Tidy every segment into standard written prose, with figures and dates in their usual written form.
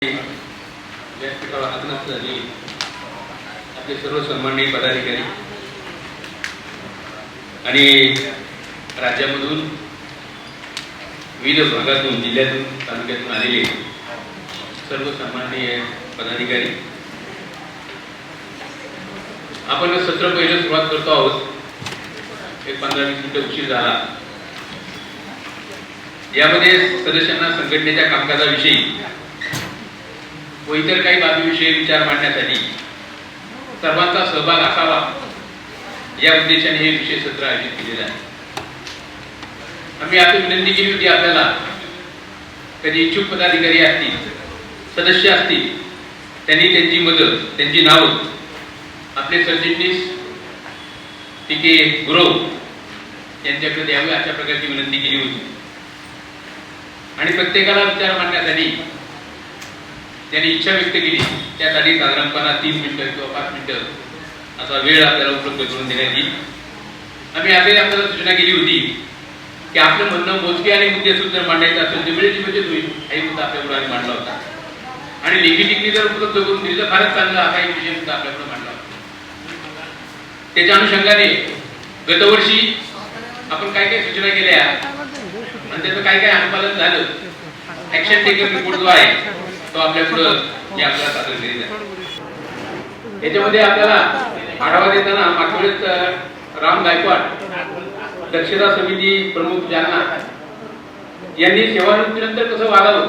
व्यासपीठावर आगमन झाले आपले सर्व सन्माननीय पदाधिकारी आणि राज्यामधून विविध भागातून जिल्ह्यातून तालुक्यातून आलेले सर्व सन्माननीय पदाधिकारी, आपण सत्र पहिलं सुरुवात करतो आहोत. एक 15-20 मिनिटं उशीर झाला. यामध्ये सदस्यांना संघटनेच्या कामकाजाविषयी व इतर काही बाबीविषयी विचार मांडण्यासाठी सर्वांचा सहभाग असावा या उद्देशाने हे विशेष सत्र आयोजित केलेलं आहे. आम्ही आता विनंती केली होती आपल्याला, कधी इच्छुक पदाधिकारी असतील, सदस्य असतील, त्यांनी त्यांची मदत, त्यांची नावं आपले सरचिटणीस टीके गुरव यांच्याकडे द्यावी अशा प्रकारची विनंती केली होती. आणि प्रत्येकाला विचार मांडण्यासाठी त्यांनी इच्छा व्यक्त केली. त्यासाठी साधारणपणे 3 मिनिटं किंवा 5 मिनिटं असा वेळ आपल्याला उपलब्ध करून देण्यात येईल. आम्ही आधी आपल्याला सूचना केली होती की आपलं म्हणणं मोजके आणि मुद्देसूद जर मांडायचं असेल तर वेळेची बचत होईल. काही मुद्दा आपल्याकडे आम्ही मांडला होता आणि लेखी टिकणी जर उपलब्ध करून दिली तर फारच चांगला हा एक विषय सुद्धा आपल्याकडे मांडला होता. त्याच्या अनुषंगाने गतवर्षी आपण काय काय सूचना केल्या आणि त्याचं काय काय अनुपालन झालं, ऍक्शन टेकन रिपोर्ट जो आहे तो आपल्या पुढे आपल्याला सादर केलेला आहे. याच्यामध्ये आपल्याला आढावा देताना मागच्या वेळेस राम गायकवाड दक्षता समिती प्रमुख जालना यांनी सेवानिवृत्तीनंतर कसं वागावं,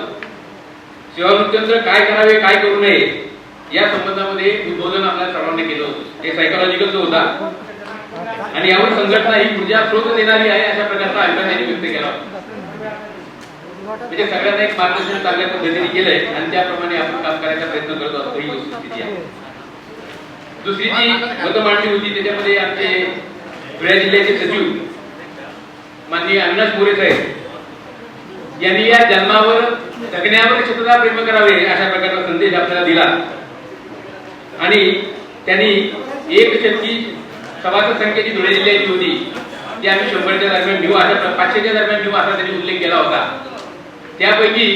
सेवानिवृत्तीनंतर काय करावे, काय करू नये या संबंधामध्ये उद्बोधन आपल्याला सर्वांनी केलं होतं. हे सायकोलॉजिकल जो होता आणि यावर संघटना ही ऊर्जा स्रोत देणारी आहे अशा प्रकारचा अभिप्राय त्यांनी व्यक्त केला होता. म्हणजे सगळ्यांना एक मार्गदर्शन चांगल्या पद्धतीने केलंय आणि त्याप्रमाणे आपण काम करायचा प्रयत्न करत असतो. ही वस्तुस्थिती आहे. दुसरी जी मत मांडली होती त्याच्यामध्ये आमचे धुळे जिल्ह्याचे सचिव माननीय अविनाश मोरे साहेब यांनी या जन्मावर जगण्यावर सतत प्रेम करावे अशा प्रकारचा संदेश आपल्याला दिला आणि त्यांनी एक शतकी सभासद संख्येची धुळे जिल्ह्याची होती ती आम्ही 100च्या दरम्यान घेऊ, अशा 500च्या दरम्यान घेऊ असा त्यांनी उल्लेख केला होता. त्यापैकी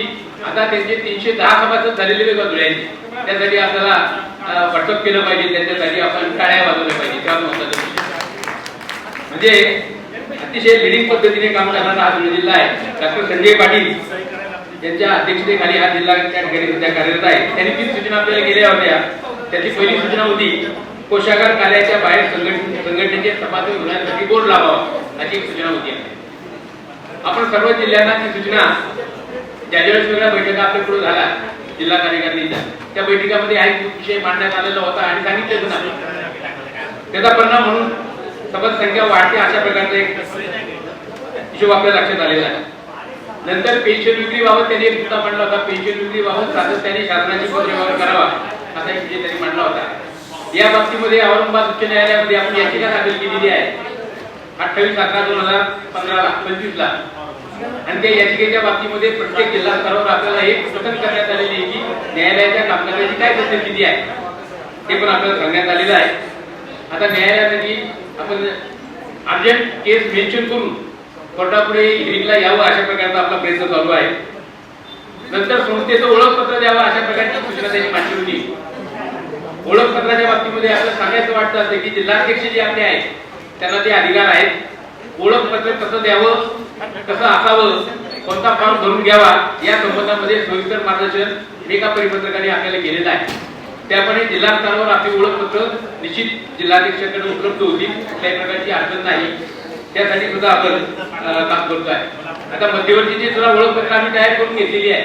आता त्यांचे 310 सभासद झालेले वेगळ्या धुळ्यांचे, त्यासाठी आपल्याला व्हॉट्सअप केलं पाहिजे, त्यांच्यासाठी आपण टाळ्या वाजवल्या पाहिजे. त्या म्हणजे अतिशय लिडिंग पद्धतीने काम करणारा हा धुळे जिल्हा आहे. डॉक्टर संजय पाटील यांच्या अध्यक्षतेखाली हा जिल्हा त्या ठिकाणी सध्या कार्यरत आहे. त्यांनी 3 सूचना आपल्याला केल्या होत्या. त्याची पहिली सूचना होती कोषागार कार्याच्या बाहेर संघटनेचे सभासद होण्यासाठी बोर्ड लावावा अशी एक सूचना होती. आपण सर्व जिल्ह्यांना ती सूचना ज्यावेळेस वेगळ्या बैठका आपल्या पुढे झाल्या जिल्हा कार्यकारिणीच्या, त्या बैठकामध्ये हा विषय मांडण्यात आलेला होता आणि सांगितलं होतं त्याचा परिणाम म्हणून सभासद संख्या वाढते अशा प्रकारचा एक हिशोब आपल्या लक्षात आलेला आहे. नंतर पेन्शन विक्रीबाबत त्यांनी एक मुद्दा मांडला होता. पेन्शन विक्रीबाबत सातत्याने शासनाची पत्रव्यवहार करावा असा एक विषय त्यांनी मांडला होता. या बाबतीमध्ये औरंगाबाद उच्च न्यायालयामध्ये आपण याचिका दाखल केलेली आहे 28/11/2015 ला आणि त्या याचिकेच्या बाबतीमध्ये प्रत्येक जिल्हा स्तरावर आपल्याला एक सूचना करण्यात आलेली आहे की न्यायालयाच्या कामकाजाची काय सद्यस्थिती आहे ते पण आपल्याला सांगण्यात आलेलं आहे. आता न्यायालयासाठी आपण अर्जंट केस मेन्शन करून कोर्टापुढे हिअरिंगला यावं अशा प्रकारचा आपला प्रयत्न चालू आहे. नंतर संस्थेचं ओळखपत्र द्यावं अशा प्रकारची सूचना त्यांनी मांडली होती. ओळखपत्राच्या बाबतीमध्ये आपल्याला सांगायचं वाटतं असं की जिल्हाध्यक्ष जे आपले आहेत त्यांना ते अधिकार आहेत. ओळखपत्र कसं द्यावं, कसं असावं, कोणता फॉर्म भरून घ्यावा या संबंधामध्ये सविस्तर मार्गदर्शन एका परिपत्रकाने आपल्याला केलेलं आहे. त्याप्रमाणे जिल्हा स्तरावर आपली ओळखपत्र निश्चित जिल्हाध्यक्षाकडे उपलब्ध होतील, कुठल्याही प्रकारची अडचण नाही. त्यासाठी सुद्धा आपण काम करतो आहे. आता मध्यवर्तीची सुद्धा ओळखपत्र आम्ही तयार करून घेतलेली आहे.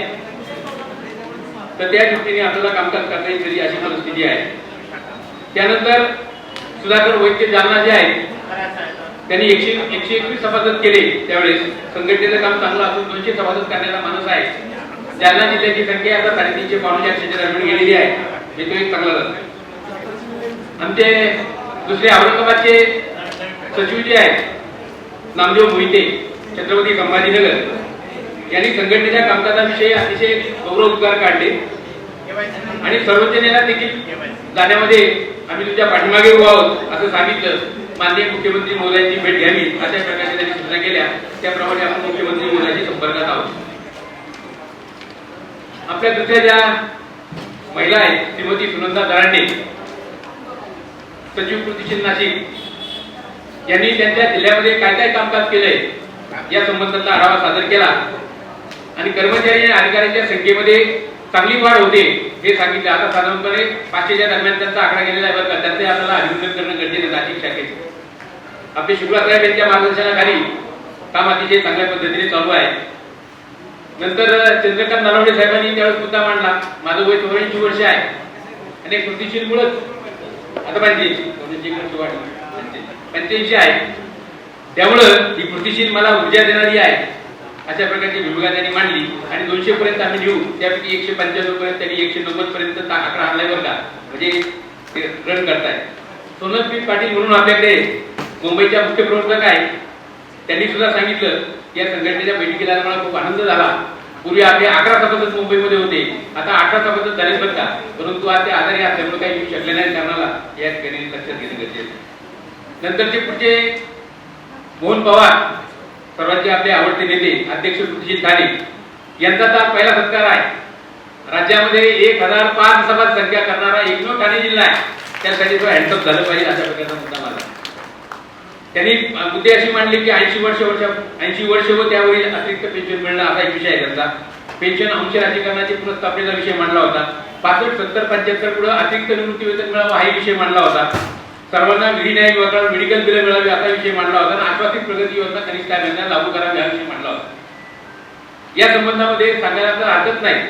तर त्या दृष्टीने आपल्याला कामकाज करता येईल अशी परिस्थिती आहे. त्यानंतर सुधाकर वैद्य जालना जे आहेत त्यांनी 121 सभासद केले. त्यावेळेस संघटनेचं काम चांगलं असून 200 सभासद करण्याचा मानस आहे. जालना जिल्ह्याची संख्या आता 350-400 दरम्यान गेलेली आहे. हे तो एक चांगला जात. आमचे दुसरे औरंगाबादचे सचिव जे आहेत नामदेव मोहिते छत्रपती संभाजीनगर यांनी संघटनेच्या कामकाजाविषयी अतिशय गौरवोद्गार काढले आणि सर्वोच्च न्यायालयात देखील जाण्यामध्ये आम्ही तुमच्या पाठीमागे उभा आहोत असं सांगितलं. माननीय मुख्यमंत्री महोदयांची भेट घ्यावी अशा प्रकारच्या त्यांनी सूचना केल्या. त्याप्रमाणे आपण मुख्यमंत्री महोदयांशी संपर्कात आहोत. आपल्या दुसऱ्या ज्या महिला आहेत श्रीमती सुनंदा दरांडे, सचिव कृतीशील नाशिक यांनी त्यांच्या जिल्ह्यामध्ये काय काय कामकाज केलंय या संबंधाचा आढावा सादर केला आणि कर्मचारी आणि अधिकाऱ्यांच्या संख्येमध्ये चांगली वाढ होते हे सांगितले. आता साधारणपणे 500च्या दरम्यान त्यांचा आकडा गेलेला आहे बरं का. त्यांचे आपल्याला अभिनंदन करणं गरजेचं नाशिक शाखेचे. आपले शुक्ला साहेब यांच्या मार्गदर्शनाखाली काम अतिशय चांगल्या पद्धतीने चालू आहे. नंतर चंद्रकांत नलावडे साहेबांनी त्यावेळेस मुद्दा मांडला, माझं वय 84 वर्ष आहे आणि कृतीशील मुळच आता 85 आहे, त्यामुळं ही कृतीशील मला ऊर्जा देणारी आहे अशा प्रकारची भूमिका त्यांनी मांडली आणि 200 पर्यंत आम्ही नेऊ. त्यापैकी 195 पर्यंत त्यांनी 190 पर्यंत आकडा आणलाय बरं का. म्हणजे रन करताय. सोनलप्रीत पाटील म्हणून आपल्याकडे मुंबईच्या मुख्य प्रवर्तक आहे, त्यांनी सुद्धा सांगितलं की या संघटनेच्या बैठकीला मला खूप आनंद झाला. पूर्वी आपले 11 सभासद मुंबईमध्ये होते, आता 18 सभासद झाले बरं का. परंतु आज ते आजारी असल्यामुळे काही येऊ शकले नाही कारणाला या ठिकाणी लक्षात घेणं गरजेचं. नंतरचे पुढचे मोहन पवार, सर्वांचे आपले आवडते नेते अध्यक्ष कृतीशील ठाणे यांचा तर पहिला सत्कार आहे. राज्यामध्ये 1005 सभा संख्या करणारा एकमेव ठाणे जिल्हा आहे. त्यासाठी तो हँडसअप झालं पाहिजे अशा प्रकारचा मुद्दा मांडला. त्यांनी मुद्दे अशी मांडली की 80 वर्ष व त्यावरील अतिरिक्त पेन्शन मिळणं असा एक विषय आहे त्यांचा. पेन्शन अंश राजकारणाची पुनर्स्थापनेचा विषय मांडला होता. 65, 70, 75 पुढे अतिरिक्त निवृत्ती वेतन मिळावं हा विषय मांडला होता. सर्वांना विधी न्याय विभागाला मेडिकल बिल मिळावे असा विषय मांडला होता आणि आश्वासित प्रगती योजना कनिष्ठ आयोगांना लागू करावी हा विषय मांडला होता. या संबंधामध्ये सांगायला तर हरकत नाही,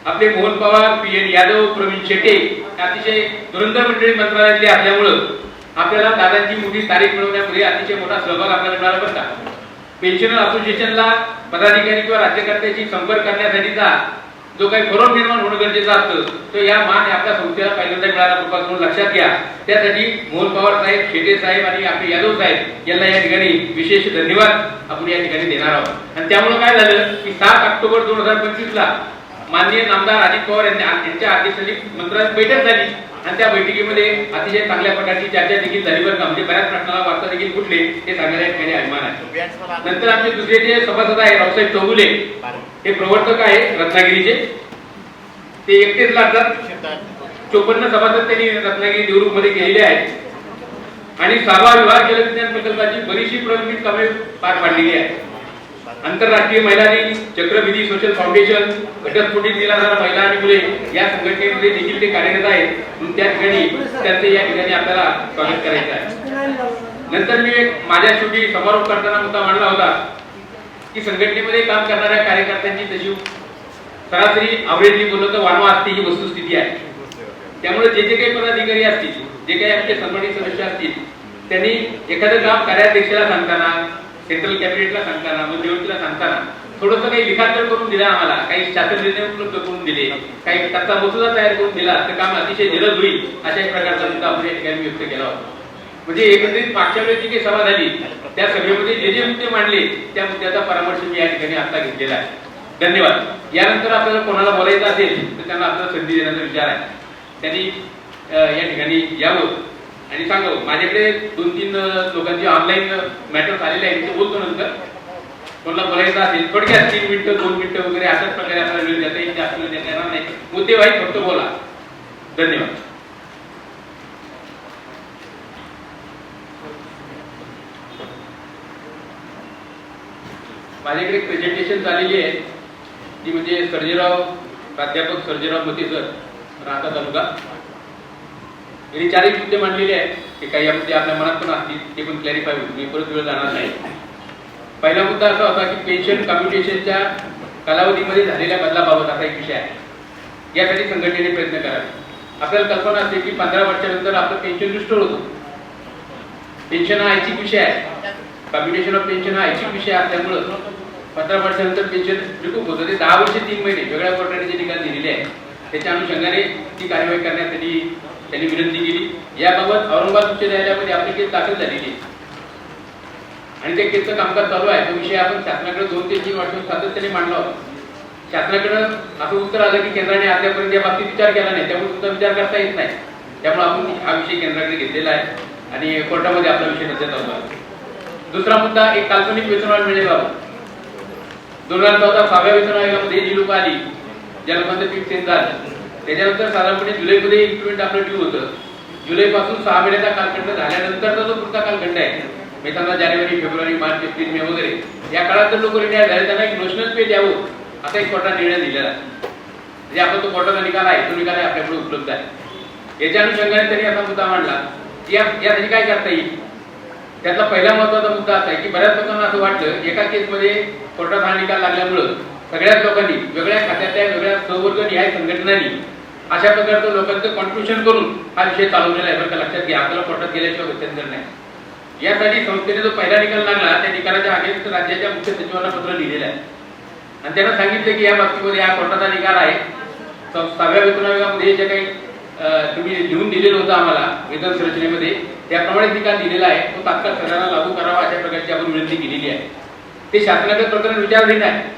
आपले मोहन पवार, पी.एन. यादव, प्रवीण शेटे अतिशय धुरंधर मंडळी मंत्रालयातले असल्यामुळं आपल्याला दादांची मोठी तारीख मिळवण्यामध्ये अतिशय मोठा सहभाग आपल्याला मिळाला बरं का. पेन्शनर असोसिएशनला पदाधिकारी किंवा राज्यकर्त्याशी संपर्क करण्यासाठीचा जो काही फॉर्म निर्माण होणं गरजेचं असतं तो या मान आपल्या संस्थेला पहिल्यांदा मिळाला कृपा करून लक्षात घ्या. त्यासाठी मोहन पवार साहेब, शेटे साहेब आणि आपले यादव साहेब यांना या ठिकाणी विशेष धन्यवाद आपण या ठिकाणी देणार आहोत. आणि त्यामुळे काय झालं की 7 ऑक्टोबर 2025 ला माननीय नामदार अजित पवार यांच्या अध्यक्षतेखाली मंत्रालयात बैठक झाली आणि त्या बैठकीमध्ये अतिशय चांगल्या प्रकारची चर्चा देखील झाली बरं का. म्हणजे बऱ्याच प्रश्नाला वार्ता देखील फुटले हे सांगायला या ठिकाणी अभिमान आहे. नंतर आमचे दुसरे जे सभासद आहे रावसाहेब चौगुले, हे प्रवर्तक आहे रत्नागिरीचे. ते एकटेच लागतात. 54 सभासद त्यांनी रत्नागिरी देवरूख मध्ये केलेले आहेत आणि सभा विभाग जल विज्ञान प्रकल्पाची बरीचशी प्रलंबित कामे पार पाडलेली आहे. आंतरराष्ट्रीय महिला दिन, चक्रविधी सोशल फाउंडेशन, घटस्फोटित निराधार महिला आणि मुले या संघटनेमध्ये देखील ते कार्यरत आहेत. म्हणून त्या ठिकाणी त्यांचे या ठिकाणी आपल्याला स्वागत करायचं आहे. नंतर मी माझ्या शेवटी समारोप करताना मुद्दा मांडला होता की संघटनेमध्ये काम करणाऱ्या कार्यकर्त्यांची तशी सरासरी आवरेजली बोललं तर वाढवा असते ही वस्तुस्थिती आहे. त्यामुळे जे काही पदाधिकारी असतील, जे काही आमचे सन्मानित सदस्य असतील, त्यांनी एखादं काम कार्याध्यक्षाला सांगताना, सेंट्रल कॅबिनेटला सांगताना, मध्यवर्तीला सांगताना थोडंसं काही लिखाण करून दिला, आम्हाला काही शासन निर्णय उपलब्ध करून दिले, काही त्याचा मसुदा तयार करून दिला तर काम अतिशय जलद होईल अशा एक प्रकारचा मुद्दा आपण या ठिकाणी व्यक्त केला होता. म्हणजे एकंदरीत मागच्या वेळेस जी काही सभा झाली त्या सभेमध्ये जे जे मुद्दे मांडले त्या मुद्द्याचा परामर्श मी या ठिकाणी आता घेतलेला आहे. धन्यवाद. यानंतर आपल्याला कोणाला बोलायचं असेल तर त्यांना आपल्याला संधी देण्याचा विचार आहे. त्यांनी या ठिकाणी यावं आणि सांगावं. माझ्याकडे 2-3 लोकांचे ऑनलाईन मॅटर्स आलेले आहेत, ते बोलतो नंतर. कोणाला बोलायचं असेल थोडक्यात 3 मिनिटं 2 मिनिटं वगैरे अशाच प्रकारे आपल्याला वेळ देता येईल, जास्त वेळ देता येणार नाही. मुद्दे वाईट फक्त बोला. धन्यवाद. माझ्याकडे एक प्रेझेंटेशन झालेली आहे ती म्हणजे प्राध्यापक सर्जेराव मते सर, राहता तालुका, यांनी 4 मुद्दे मांडलेले आहेत. ते काही या मुद्दे आपल्या मनात पण असतील ते पण क्लॅरिफाय होईल, मी परत वेळ जाणार नाही. पहिला मुद्दा असा होता की पेन्शन कम्प्युटेशनच्या कालावधीमध्ये झालेल्या बदलाबाबत असा एक विषय आहे. यासाठी संघटनेने प्रयत्न करावे. आपल्याला कल्पना असते की 15 वर्षानंतर आपलं पेन्शन रिस्टोर होतं. पेन्शन हा ऐच्छिक विषय आहे. कम्प्युटेशन ऑफ पेन्शन हा ऐच्छिक विषय असल्यामुळं 15 वर्षानंतर पेन्शन रिकूप होतं. ते 10 वर्ष 3 महिने वेगळ्या कोर्टाने जे निकाल दिलेले आहेत त्याच्या अनुषंगाने ती कार्यवाही करण्यासाठी त्यांनी विनंती केली. याबाबत औरंगाबाद उच्च न्यायालयामध्ये आपली केस दाखल झालेली आहे आणि त्या केसचं कामकाज चालू आहे. तो विषय आपण शासनाकडे 2 ते 3 वर्ष सातत्याने मांडला होता. शासनाकडे असं उत्तर आलं की केंद्राने अद्यापर्यंत या बाबतीत विचार केला नाही, त्यामुळे तुमचा विचार करता येत नाही. त्यामुळे आपण हा विषय केंद्राकडे घेतलेला आहे आणि कोर्टामध्ये आपला विषय सध्या चालू आहे. दुसरा मुद्दा एक काल्पनिक वेतनवाढ मिळेबाबत. 2014 6व्या वेतन आयोगामध्ये जी लोक आली, ज्या लोकांचं पीक चेंज झालं त्याच्यानंतर साधारणपणे जुलैमध्ये इम्प्लिमेंट आपलं ड्यू होतं. जुलैपासून 6 महिन्याचा कालखंड झाल्यानंतरचा जो पुढचा कालखंड आहे, समजा जानेवारी, फेब्रुवारी, मार्च, एप्रिल, मे वगैरे या काळात जर लोक रिटायर झाले त्यांना एक नोशनल पे द्यावं असा एक कोर्टाने निर्णय दिलेला आहे. म्हणजे आपण तो कोर्टाचा निकाल आहे, तो निकाल आपल्याकडे उपलब्ध आहे. याच्या अनुषंगाने त्यांनी असा मुद्दा मांडला की यासाठी काय करता येईल. त्यातला पहिला महत्वाचा मुद्दा असा आहे की बऱ्याच लोकांना असं वाटलं एका केसमध्ये कोर्टात हा निकाल लागल्यामुळं सगळ्याच लोकांनी वेगळ्या खात्यातल्या वेगळ्या सहवर्ग निहाय संघटनांनी अशा प्रकारचं लोकांचं कॉन्ट्रिब्युशन करून हा विषय चालवलेला आहे. बरं का, लक्षात घ्या, आपल्याला कोर्टात गेल्याशिवाय गत्यंतर नाही. यासाठी संस्थेने जो पहिला निकाल लागला त्या निकालाच्या अगेन्स्ट राज्याच्या मुख्य सचिवांना पत्र लिहिलेलं आहे आणि त्यांना सांगितलं की या बाबतीमध्ये हा कोर्टाचा निकाल आहे. 6व्या वेतन आयोगामध्ये जे काही तुम्ही लिहून दिलेलं होतं आम्हाला वेतन संरचनेमध्ये त्याप्रमाणे निकाल दिलेला आहे, तो तात्काळ सगळ्यांना लागू करावा अशा प्रकारची आपण विनंती केलेली आहे. ते शासनाकडे प्रकरण विचाराधीन आहे.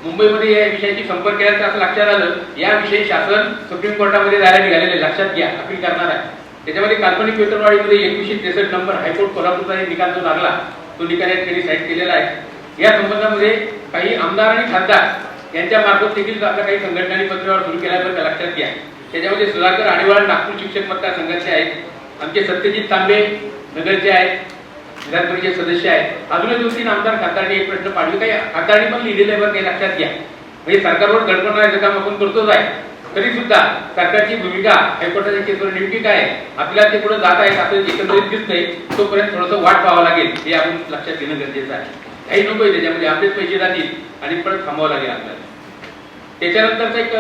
मुंबईमध्ये या विषयाची संपर्क केल्यानंतर असं लक्षात आलं याविषयी शासन सुप्रीम कोर्टामध्ये जायला निघालेले, लक्षात घ्या, अपील करणार आहे. त्याच्यामध्ये काल्पनिक वेतनवाढीमध्ये 1963 नंबर हायकोर्ट कोल्हापूरचा निकाल जो लागला तो निकाल या ठिकाणी साईड केलेला आहे. या संबंधामध्ये काही आमदार आणि खासदार यांच्या मार्फत देखील आपल्या काही संघटनांनी पत्रव्यवहार सुरू केला, बरं लक्षात घ्या. त्याच्यामध्ये सुधाकर आडिवाळ नागपूर शिक्षक मतदारसंघाचे आहेत, आमचे सत्यजित तांबे नगरचे आहेत, विधान परिषद सदस्य आहेत, अजूनही 2-3 आमदार खासदारांनी एक प्रश्न पाडले, काही खासदारांनी पण लिहिलेलं आहे, बरं काही लक्षात घ्या. म्हणजे सरकारवर दडपणाचं काम आपण करतोच आहे, तरी सुद्धा सरकारची भूमिका हायकोर्टाच्या केसवर नेमकी काय आहे, आपल्याला ते पुढे जात आहे असं एकंदरीत दिसतंय. तोपर्यंत थोडंसं वाट पाहावं लागेल, हे आपण लक्षात घेणं गरजेचं आहे. काही नको आहे त्याच्यामध्ये, आपलेच पैसे जातील आणि परत थांबावं लागेल आपल्याला. त्याच्यानंतरचा एक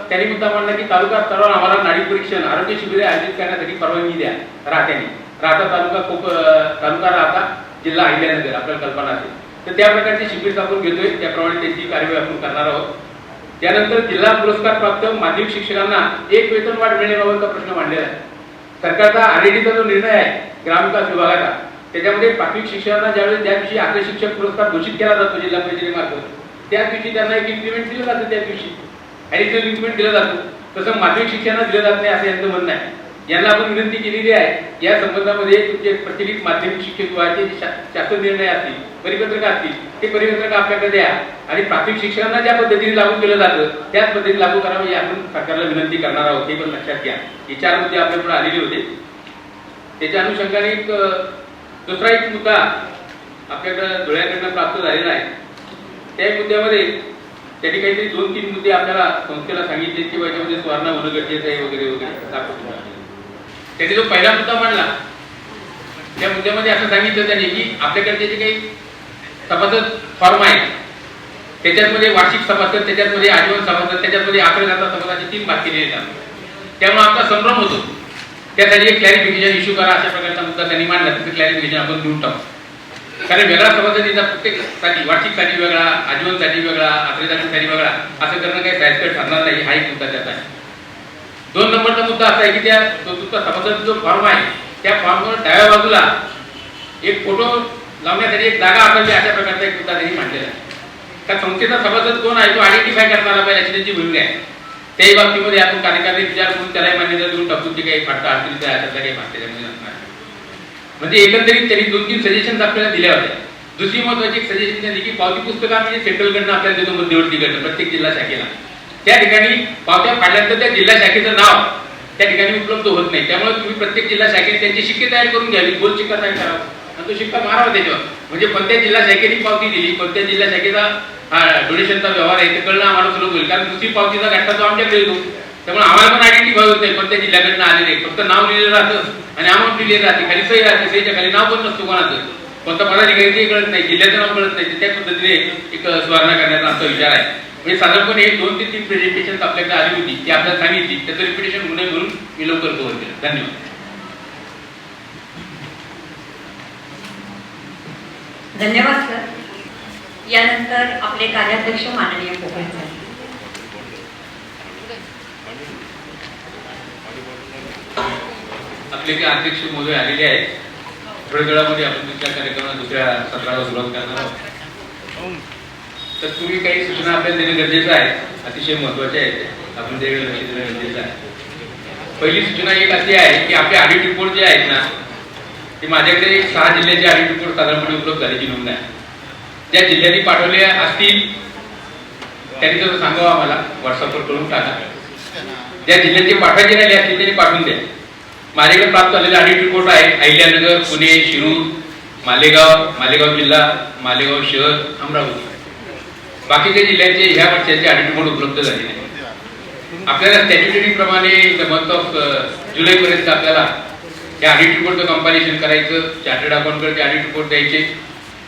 त्यांनी मुद्दा मांडला की तालुका स्तरावर आम्हाला नाडी परीक्षण आरोग्य शिबिरे आयोजित करण्यासाठी परवानगी द्या. राहता तालुका तालुका राहता जिल्हा अहिल्यानगर आपल्याला कल्पना असेल तर त्या प्रकारचे शिबिर आपण घेतोय, त्याप्रमाणे त्यांची कार्यवाही आपण करणार आहोत. त्यानंतर जिल्हा पुरस्कार प्राप्त माध्यमिक शिक्षकांना एक वेतन वाढ मिळण्याबाबतचा प्रश्न मांडलेला आहे. सरकारचा आरएडीचा जो निर्णय आहे ग्रामविकास विभागाचा, त्याच्यामध्ये प्राथमिक शिक्षकांना ज्यावेळेस ज्या दिवशी आद्य शिक्षक पुरस्कार घोषित केला जातो जिल्हा परिषदेमार्फत त्याच दिवशी त्यांना एक इन्क्रीमेंट दिलं जातं, त्या दिवशी ऍडिशनल इन्क्रीमेंट दिलं जातं. तसं माध्यमिक शिक्षकांना दिलं जात नाही असं यांचं म्हणणं आहे. यांना आपण विनंती केलेली आहे या संबंधामध्ये तुमचे प्रचलित माध्यमिक शिक्षक विभागाचे शासन निर्णय असतील, परिपत्रक असतील, ते परिपत्रक आपल्याकडे द्या आणि प्राथमिक शिक्षकांना ज्या पद्धतीने लागू केलं जातं त्याच पद्धतीने लागू करावं ही आपण सरकारला विनंती करणार आहोत. हे पण लक्षात घ्या. हे 4 मुद्दे आपल्याकडे आलेले होते. त्याच्या अनुषंगाने दुसरा एक मुद्दा आपल्याकडे धुळ्याकडनं प्राप्त झालेला आहे. त्या मुद्द्यामध्ये त्यांनी काहीतरी 2-3 मुद्दे आपल्याला संस्थेला सांगितले की याच्यामध्ये सुधारणा होणं गरजेचं आहे वगैरे वगैरे दाखवतो. त्यांनी जो पहिला मुद्दा मांडला त्या मुद्द्यामध्ये असं सांगितलं त्यांनी की आपल्याकडे जे काही सभासद फॉर्म आहे त्याच्यामध्ये वार्षिक सभासद, त्याच्यामध्ये आजीवन सभासद, त्याच्यामध्ये आश्रयदाता सभासदाचे 3 भाग केलेले आहेत. त्यामुळे आपला संभ्रम होतो. त्यासाठी एक क्लॅरिफिकेशन इश्यू करा अशा प्रकारचा मुद्दा त्यांनी मांडला. त्याचं क्लॅरिफिकेशन आपण देऊन टाकू. कारण वेगळा सभासदीचा प्रत्येकसाठी वार्षिकसाठी वेगळा, आजीवनसाठी वेगळा, आश्रयदातीसाठी वेगळा असं करणं काही सायस्कर ठरणार नाही. हा एक मुद्दा त्याचा आहे. 2 नंबरचा मुद्दा असा आहे की त्या सभासद जो फॉर्म आहे त्या फॉर्मवर डाव्या बाजूला एक फोटो लावण्यासाठी एक जागा असावी अशा प्रकारचा एक मुद्दा त्यांनी मांडलेला आहे. त्या संस्थेचा सभासद कोण आहे तो आयडेंटिफाय करणारा पाहिजे अशी त्यांची भूमिका आहे. त्याही बाबतीमध्ये आपण कार्यकारी विचार करून त्यालाही मान्यता देऊन टाकून जे काही फाटका अडचणीचा आहे त्याचा काही भाग त्याच्यामध्ये नसणार. म्हणजे एकंदरीत त्यांनी 2-3 सजेशन्स आपल्याला दिल्या होत्या. दुसरी महत्वाची एक सजेशन त्यांनी की पावती पुस्तका म्हणजे सेंट्रलकडनं आपल्याला देतो मध्यवर्तीकडनं प्रत्येक जिल्हा शाखेला. त्या ठिकाणी पावत्या फाडल्यानंतर त्या जिल्हा शाखेचं नाव त्या ठिकाणी उपलब्ध होत नाही. त्यामुळे तुम्ही प्रत्येक जिल्हा शाखेने त्यांची शिक्के तयार करून घ्यावी, गोल शिक्का तयार करावा आणि तो शिक्का मारावा त्याच्यावर. म्हणजे कोणत्या जिल्हा शाखेने पावती दिली, कोणत्या जिल्हा शाखेचा डोनेशनचा व्यवहार आहे ते कळणं आम्हाला सुलभ होईल. कारण दुसरी पावतीचा गठ्ठा तो आमच्याकडे येतो, त्यामुळे आम्हाला पण आयडेंटिफाय होत नाही कोणत्या जिल्ह्याकडनं आलेले. फक्त नाव लिहिलेलं राहतं आणि अमाऊंट लिहिलेली राहते, खाली सही राहते, सहीच्या खाली नाव पण नसतो कोणाचं, कोणता पदाधिकारी ते कळत नाही, जिल्ह्याचं नाव कळत नाही. त्या पद्धतीने एक सुधारणा करण्याचा आमचा विचार आहे. म्हणजे साधारणपणे 2 ते 3 प्रेझेंटेशन आपल्याकडे आली होती ती आपल्याला सांगितली, त्याचं रिपिटेशन होऊ नये म्हणून मी लवकर कव्हर केलं. धन्यवाद. धन्यवाद सर. यानंतर आपले कार्याध्यक्ष माननीय पोपट सर. आपले काही अध्यक्ष महोदय आलेले आहेत. थोड्या वेळामध्ये आपण दुसऱ्या कार्यक्रमाला दुसऱ्या सत्राला सुरुवात करणार आहोत. तर तुम्ही काही सूचना आपल्याला देणं गरजेचं आहे, अतिशय महत्वाच्या आहेत, आपण त्याकडे लक्ष देणं गरजेचं आहे. पहिली सूचना एक अशी आहे की आपले ऑडिट रिपोर्ट जे आहेत ना ते माझ्याकडे 6 जिल्ह्याचे ऑडिट रिपोर्ट साधारणपणे उपलब्ध झाल्याची नोंद आहे. ज्या जिल्ह्यांनी पाठवले असतील त्यांनी जर सांगावं आम्हाला व्हॉट्सअपवर करून टाका. ज्या जिल्ह्याचे पाठवायचे राहिले असतील त्यांनी पाठवून द्या. माझ्याकडे प्राप्त झालेले ऑडिट रिपोर्ट आहे. अहिल्यानगर, पुणे, शिरूर, मालेगाव जिल्हा, मालेगाव शहर, अमरावती. बाकीच्या जिल्ह्यांचे ह्या वर्षाचे ऑडिट रिपोर्ट उपलब्ध झाले नाही. आपल्याला स्टॅच्युटरी प्रमाणे मंथ ऑफ जुलैपर्यंत आपल्याला या ऑडिट रिपोर्टचं कंपारिजन करायचं, चार्टर्ड अकाउंटकडे ऑडिट रिपोर्ट द्यायचे,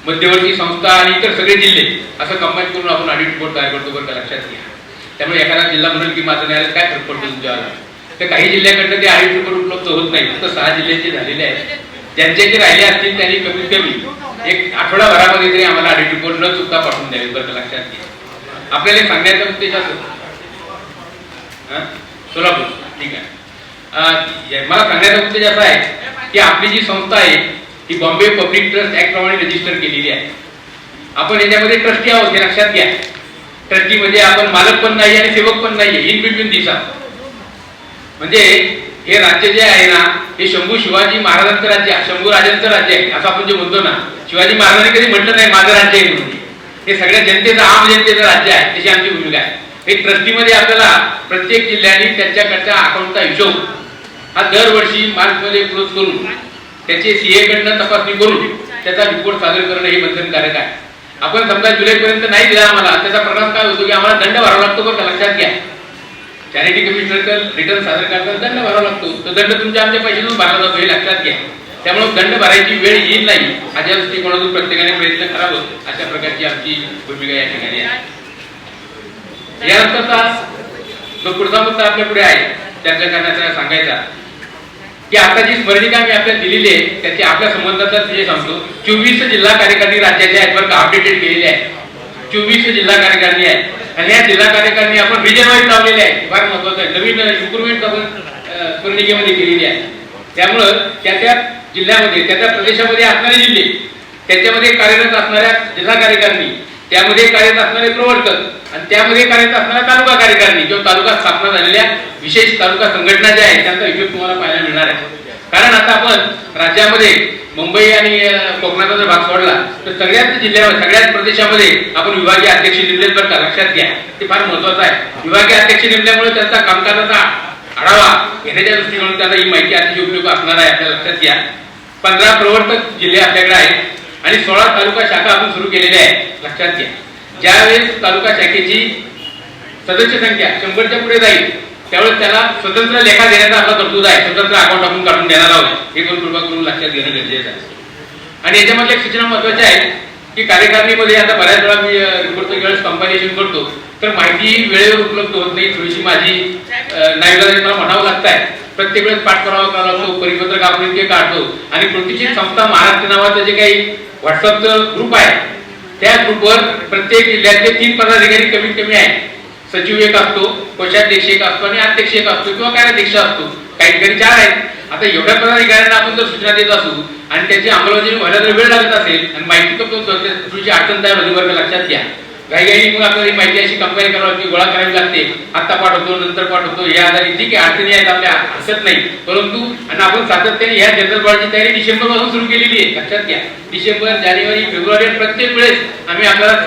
मध्यवर्ती संस्था आणि इतर सगळे जिल्हे असं कंबाईन करून आपण ऑडिट रिपोर्ट तयार करतो. बरं का, लक्षात घ्या. त्यामुळे एखादा जिल्हा म्हणून की माझं न्यायालयात काय फरक पडतो तुमच्याला, तर काही जिल्ह्याकडनं ते ऑडिट रिपोर्ट उपलब्ध होत नाही. फक्त 6 जिल्ह्याचे झालेले आहेत. ज्यांचे जे राहिले असतील त्यांनी कमीत कमी एक आठवडाभरामध्ये तरी आम्हाला ऑडिट रिपोर्ट न चुकता पाठवून द्यावे. बरं का, लक्षात घ्या. आपल्याला सांगण्याचा उद्देश असतो सोलापूर, ठीक आहे. मला सांगण्याचा उद्देश असा आहे की आपली जी संस्था आहे ही बॉम्बे पब्लिक ट्रस्ट ऍक्ट प्रमाणे रजिस्टर केलेली आहे. आपण याच्यामध्ये ट्रस्टी आहोत हे लक्षात घ्या. ट्रस्टी म्हणजे आपण मालक पण नाही आणि सेवक पण नाही, इन बिटवीन दिसा. म्हणजे हे राज्य जे आहे ना हे शंभू शिवाजी महाराजांचं राज्य आहे, शंभू राजांचं राज्य आहे असं आपण जे म्हणतो ना. शिवाजी महाराजांनी कधी म्हटलं नाही माझं राज्य आहे म्हणून. हे सगळ्या जनतेचं, आम जनतेचं राज्य आहे, त्याची आमची भूमिका आहे. हे ट्रस्टीमध्ये आपल्याला प्रत्येक जिल्ह्याने त्यांच्याकडच्या अकाउंटचा हिशोब हा दरवर्षी मार्चमध्ये क्लोज करून त्याचे सीए कडनं तपासणी करून त्याचा रिपोर्ट सादर करणं हे बंधनकारक आहे. आपण समजा जुलैपर्यंत नाही दिला आम्हाला, त्याचा परिणाम काय होतो की आम्हाला दंड भरावा लागतो. बरं का, लक्षात घ्या. चॅरिटी कमिशनर रिटर्न सादर करताना दंड भरावा लागतो. तो दंड तुमच्या आमच्या पैशातून भरला जातो हे लक्षात घ्या. त्यामुळे दंड भरायची वेळ येईल नाही अशा दृष्टिकोनातून प्रत्येकाने प्रयत्न करावं, अशा प्रकारची आमची भूमिका या ठिकाणी आहे. यानंतरचा जो पुढचा मुद्दा आपल्या पुढे आहे चर्चा करण्याचा सांगायचा की आता जी स्मरणिका मी आपल्याला दिलेली आहे त्याची आपल्या संबंधाचा जे सांगतो. 24 जिल्हा कार्यकारिणी राज्याचे आहेत बरं का, अपडेटेड केलेले आहे. 24 जिल्हा कार्यकारिणी आहेत आणि या जिल्हा कार्यकारिणी आपण रिजन वाईज लावलेले आहे. फार महत्वाचं आहे. नवीन इम्प्रुव्हमेंट आपण स्मरणिकेमध्ये केलेली आहे. त्यामुळं त्या जिल्ह्यामध्ये त्या प्रदेशामध्ये असणारे जिल्हे, त्याच्यामध्ये कार्यरत असणाऱ्या जिल्हा कार्यकारिणी, त्यामध्ये कार्यरत असणारे प्रवर्तक आणि त्यामध्ये कार्यरत असणाऱ्या तालुका कार्यकारिणी किंवा तालुका स्थापना झालेल्या विशेष तालुका संघटना ज्या आहेत त्यांचा हिशोब तुम्हाला पाहायला मिळणार आहे. कारण आता आपण राज्यामध्ये मुंबई आणि कोकणाचा जर भाग सोडला तर सगळ्याच जिल्ह्यावर, सगळ्याच प्रदेशामध्ये आपण विभागीय अध्यक्ष नेमलेत बरं का, लक्षात घ्या. ते फार महत्वाचं आहे. विभागीय अध्यक्ष नेमल्यामुळे त्यांचा कामकाजाचा आढावा घेण्याच्या दृष्टीकोनातून त्यांना ही माहिती अतिशय उपयोगी असणार आहे. आपल्याला लक्षात घ्या. 15 प्रवर्तक जिल्हे आपल्याकडे आहेत आणि 16 तालुका शाखा आपण सुरू केलेल्या आहेत. लक्षात घ्या. ज्यावेळेस तालुका शाखेची सदस्य संख्या 100च्या पुढे जाईल त्यावेळेस त्याला स्वतंत्र लेखा देण्याचा आपला तरतूद आहे. स्वतंत्र अकाउंट आपण काढून देणार आहोत. हे पण कृपा करून लक्षात घेणं गरजेचं आहे. आणि याच्यामध्ये एक सूचना महत्वाची आहे की कार्यकारिणीमध्ये आता बऱ्याच वेळा मी रिपोर्टचं वेळेस कंपॅरिझन करतो तर माहिती वेळेवर उपलब्ध होत नाही. थोडीशी माझी नाईलाजाने मला म्हणावं लागत आहे. प्रत्येक वेळेस पाठपुरावा करावा लागतो, परिपत्रक आपण इतके काढतो आणि प्रतिष्ठित संस्था महाराष्ट्र नावाचं जे काही व्हॉट्सअपचं ग्रुप आहे त्या ग्रुपवर प्रत्येक जिल्ह्यातले 3 पदाधिकारी कमीत कमी आहेत. सचिव एक असतो, कोषाध्यक्ष एक असतो आणि अध्यक्ष एक असतो किंवा कार्याध्यक्ष असतो. काही ठिकाणी 4 आहेत. आता एवढ्या पदाधिकाऱ्यांना आपण जर सूचना देत असू आणि त्याची अंमलबजावणी व्हायला जर वेळ लागत असेल आणि माहिती थोडीशी अडचण तयार होती बरं, लक्षात घ्या. काही मग आपल्याला माहिती अशी कंपेअर करावी गोळा करावी लागते. आता पाठवतो, नंतर पाठवतो, या आधारे ठीक आहे, अडचणी आहेत आपल्या, हरकत नाही. परंतु आणि आपण सातत्याने या जनरल बॉडीची तयारी डिसेंबर पासून सुरू केलेली आहे. लक्षात घ्या. डिसेंबर, जानेवारी, फेब्रुवारी प्रत्येक वेळेस आम्ही आपल्याला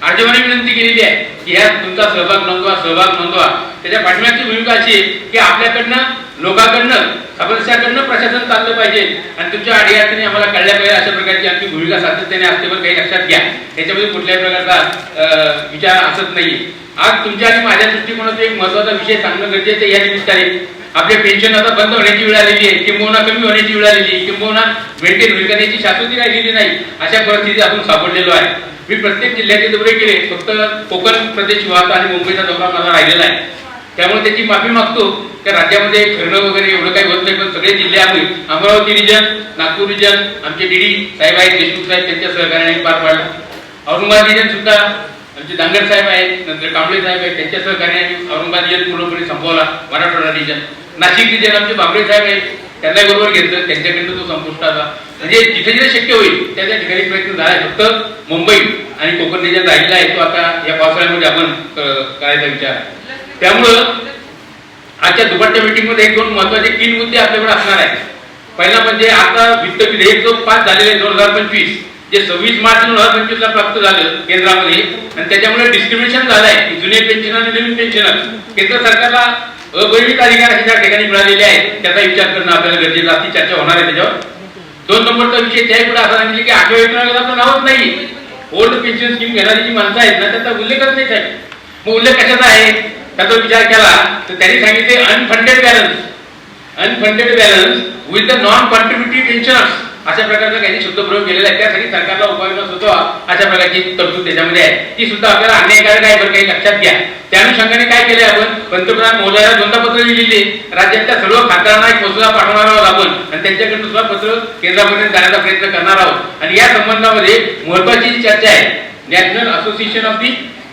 अर्जवानी विनंती केलेली आहे की ह्या तुमचा सहभाग नोंदवा. त्याच्या पाठिंब्याची भूमिका अशी आहे की आपल्याकडनं, लोकांकडनं, सदस्याकडनं प्रशासन चाललं पाहिजे आणि तुमच्या अडीअडचणी आम्हाला कळल्या पाहिजे अशा प्रकारची आमची भूमिका सातत्याने असते. पण काही लक्षात घ्या, याच्यामध्ये कुठल्याही प्रकारचा विचार असत नाही. आज तुमच्या आणि माझ्या दृष्टिकोनातून एक महत्वाचा विषय सांगणं गरजेचं आहे. या निमित्ताने आपले पेन्शन आता बंद होण्याची वेळ आलेली आहे, किंबहुना कमी होण्याची वेळ आलेली आहे, किंबहुना मेंटेन होईल करण्याची शाश्वती राहिलेली नाही. अशा परिस्थितीत आपण सापडलेलो आहे. मी प्रत्येक जिल्ह्याचे दौरे केले, फक्त कोकण प्रदेश विभाग आणि मुंबईचा दौरा माझा राहिलेला आहे. त्यामुळे त्याची माफी मागतो. त्या राज्यामध्ये फिरणं वगैरे एवढं काही होत नाही. पण सगळे जिल्हे आम्ही अमरावती रिजन, नागपूर रिजन, आमचे डीडी साहेब आहेत, देशमुख साहेब, त्यांच्या सहकार्याने पार पाडला. औरंगाबाद रिजन सुद्धा आमचे दांगर साहेब आहेत, नंतर कांबळे साहेब आहेत, त्यांच्या सहकार्याने औरंगाबाद रिजन पूर्णपणे संपवला. मराठवाडा रिजन, नाशिक रिजन आमचे बांबळे साहेब आहेत, त्यांना बरोबर घेतलं, त्यांच्याकडनं तो संपुष्टाचा. म्हणजे जिथे जिथे शक्य होईल त्या ठिकाणी प्रयत्न झाला. फक्त मुंबई आणि कोकण रिजन राहिलेला आहे, तो आता या पावसाळ्यामध्ये आपण करायचा विचार आहे. त्यामुळं आजच्या दुपारच्या मीटिंगमध्ये 1-2 महत्वाचे 3 मुद्दे आपल्याकडे असणार आहेत. पहिला म्हणजे आता वित्त विधेयक जो पास झालेले आहे 2025, जे 26 मार्च 2025 ला प्राप्त झालं केंद्रामध्ये आणि त्याच्यामुळे डिस्क्रिमिनेशन झालंय. जुने पेन्शनर आणि नवीन पेन्शनर केंद्र सरकारला अबळीत अधिकार अशा ठिकाणी मिळालेले आहेत त्याचा विचार करणं आपल्याला गरजेचं असते. चर्चा होणार आहे त्याच्यावर. 2 नंबरचा विषय त्याही पुढे असा सांगितले की 8व्या वेतन आयोगाचं नावच नाही. ओल्ड पेन्शन स्कीम घेणारी जी माणसं आहेत ना त्याचा उल्लेखच नाही साहेब. मग उल्लेख कशाचा आहे त्याचा विचार केला तर त्यांनी सांगितले unfunded balance with the non contributory pensioners अशा प्रकारचा काही शब्दप्रयोग केलेला आहे. त्यासाठी सरकारला उपाययोजना सुचवा अशा प्रकारची तरतूद त्याच्यामध्ये आहे. ती सुद्धा आपल्याला अन्यायकारक आहे बरं काही लक्षात घ्या. त्या अनुषंगाने काय केलंय आपण पंतप्रधान महोदयाला 2दा पत्र लिहिलेली राज्यातल्या सर्व खासदारांना एक मसुदा पाठवणार आहोत आपण आणि त्यांच्याकडून सुद्धा पत्र केंद्रापर्यंत जाण्याचा प्रयत्न करणार आहोत. आणि या संबंधामध्ये महत्वाची जी चर्चा आहे national association of the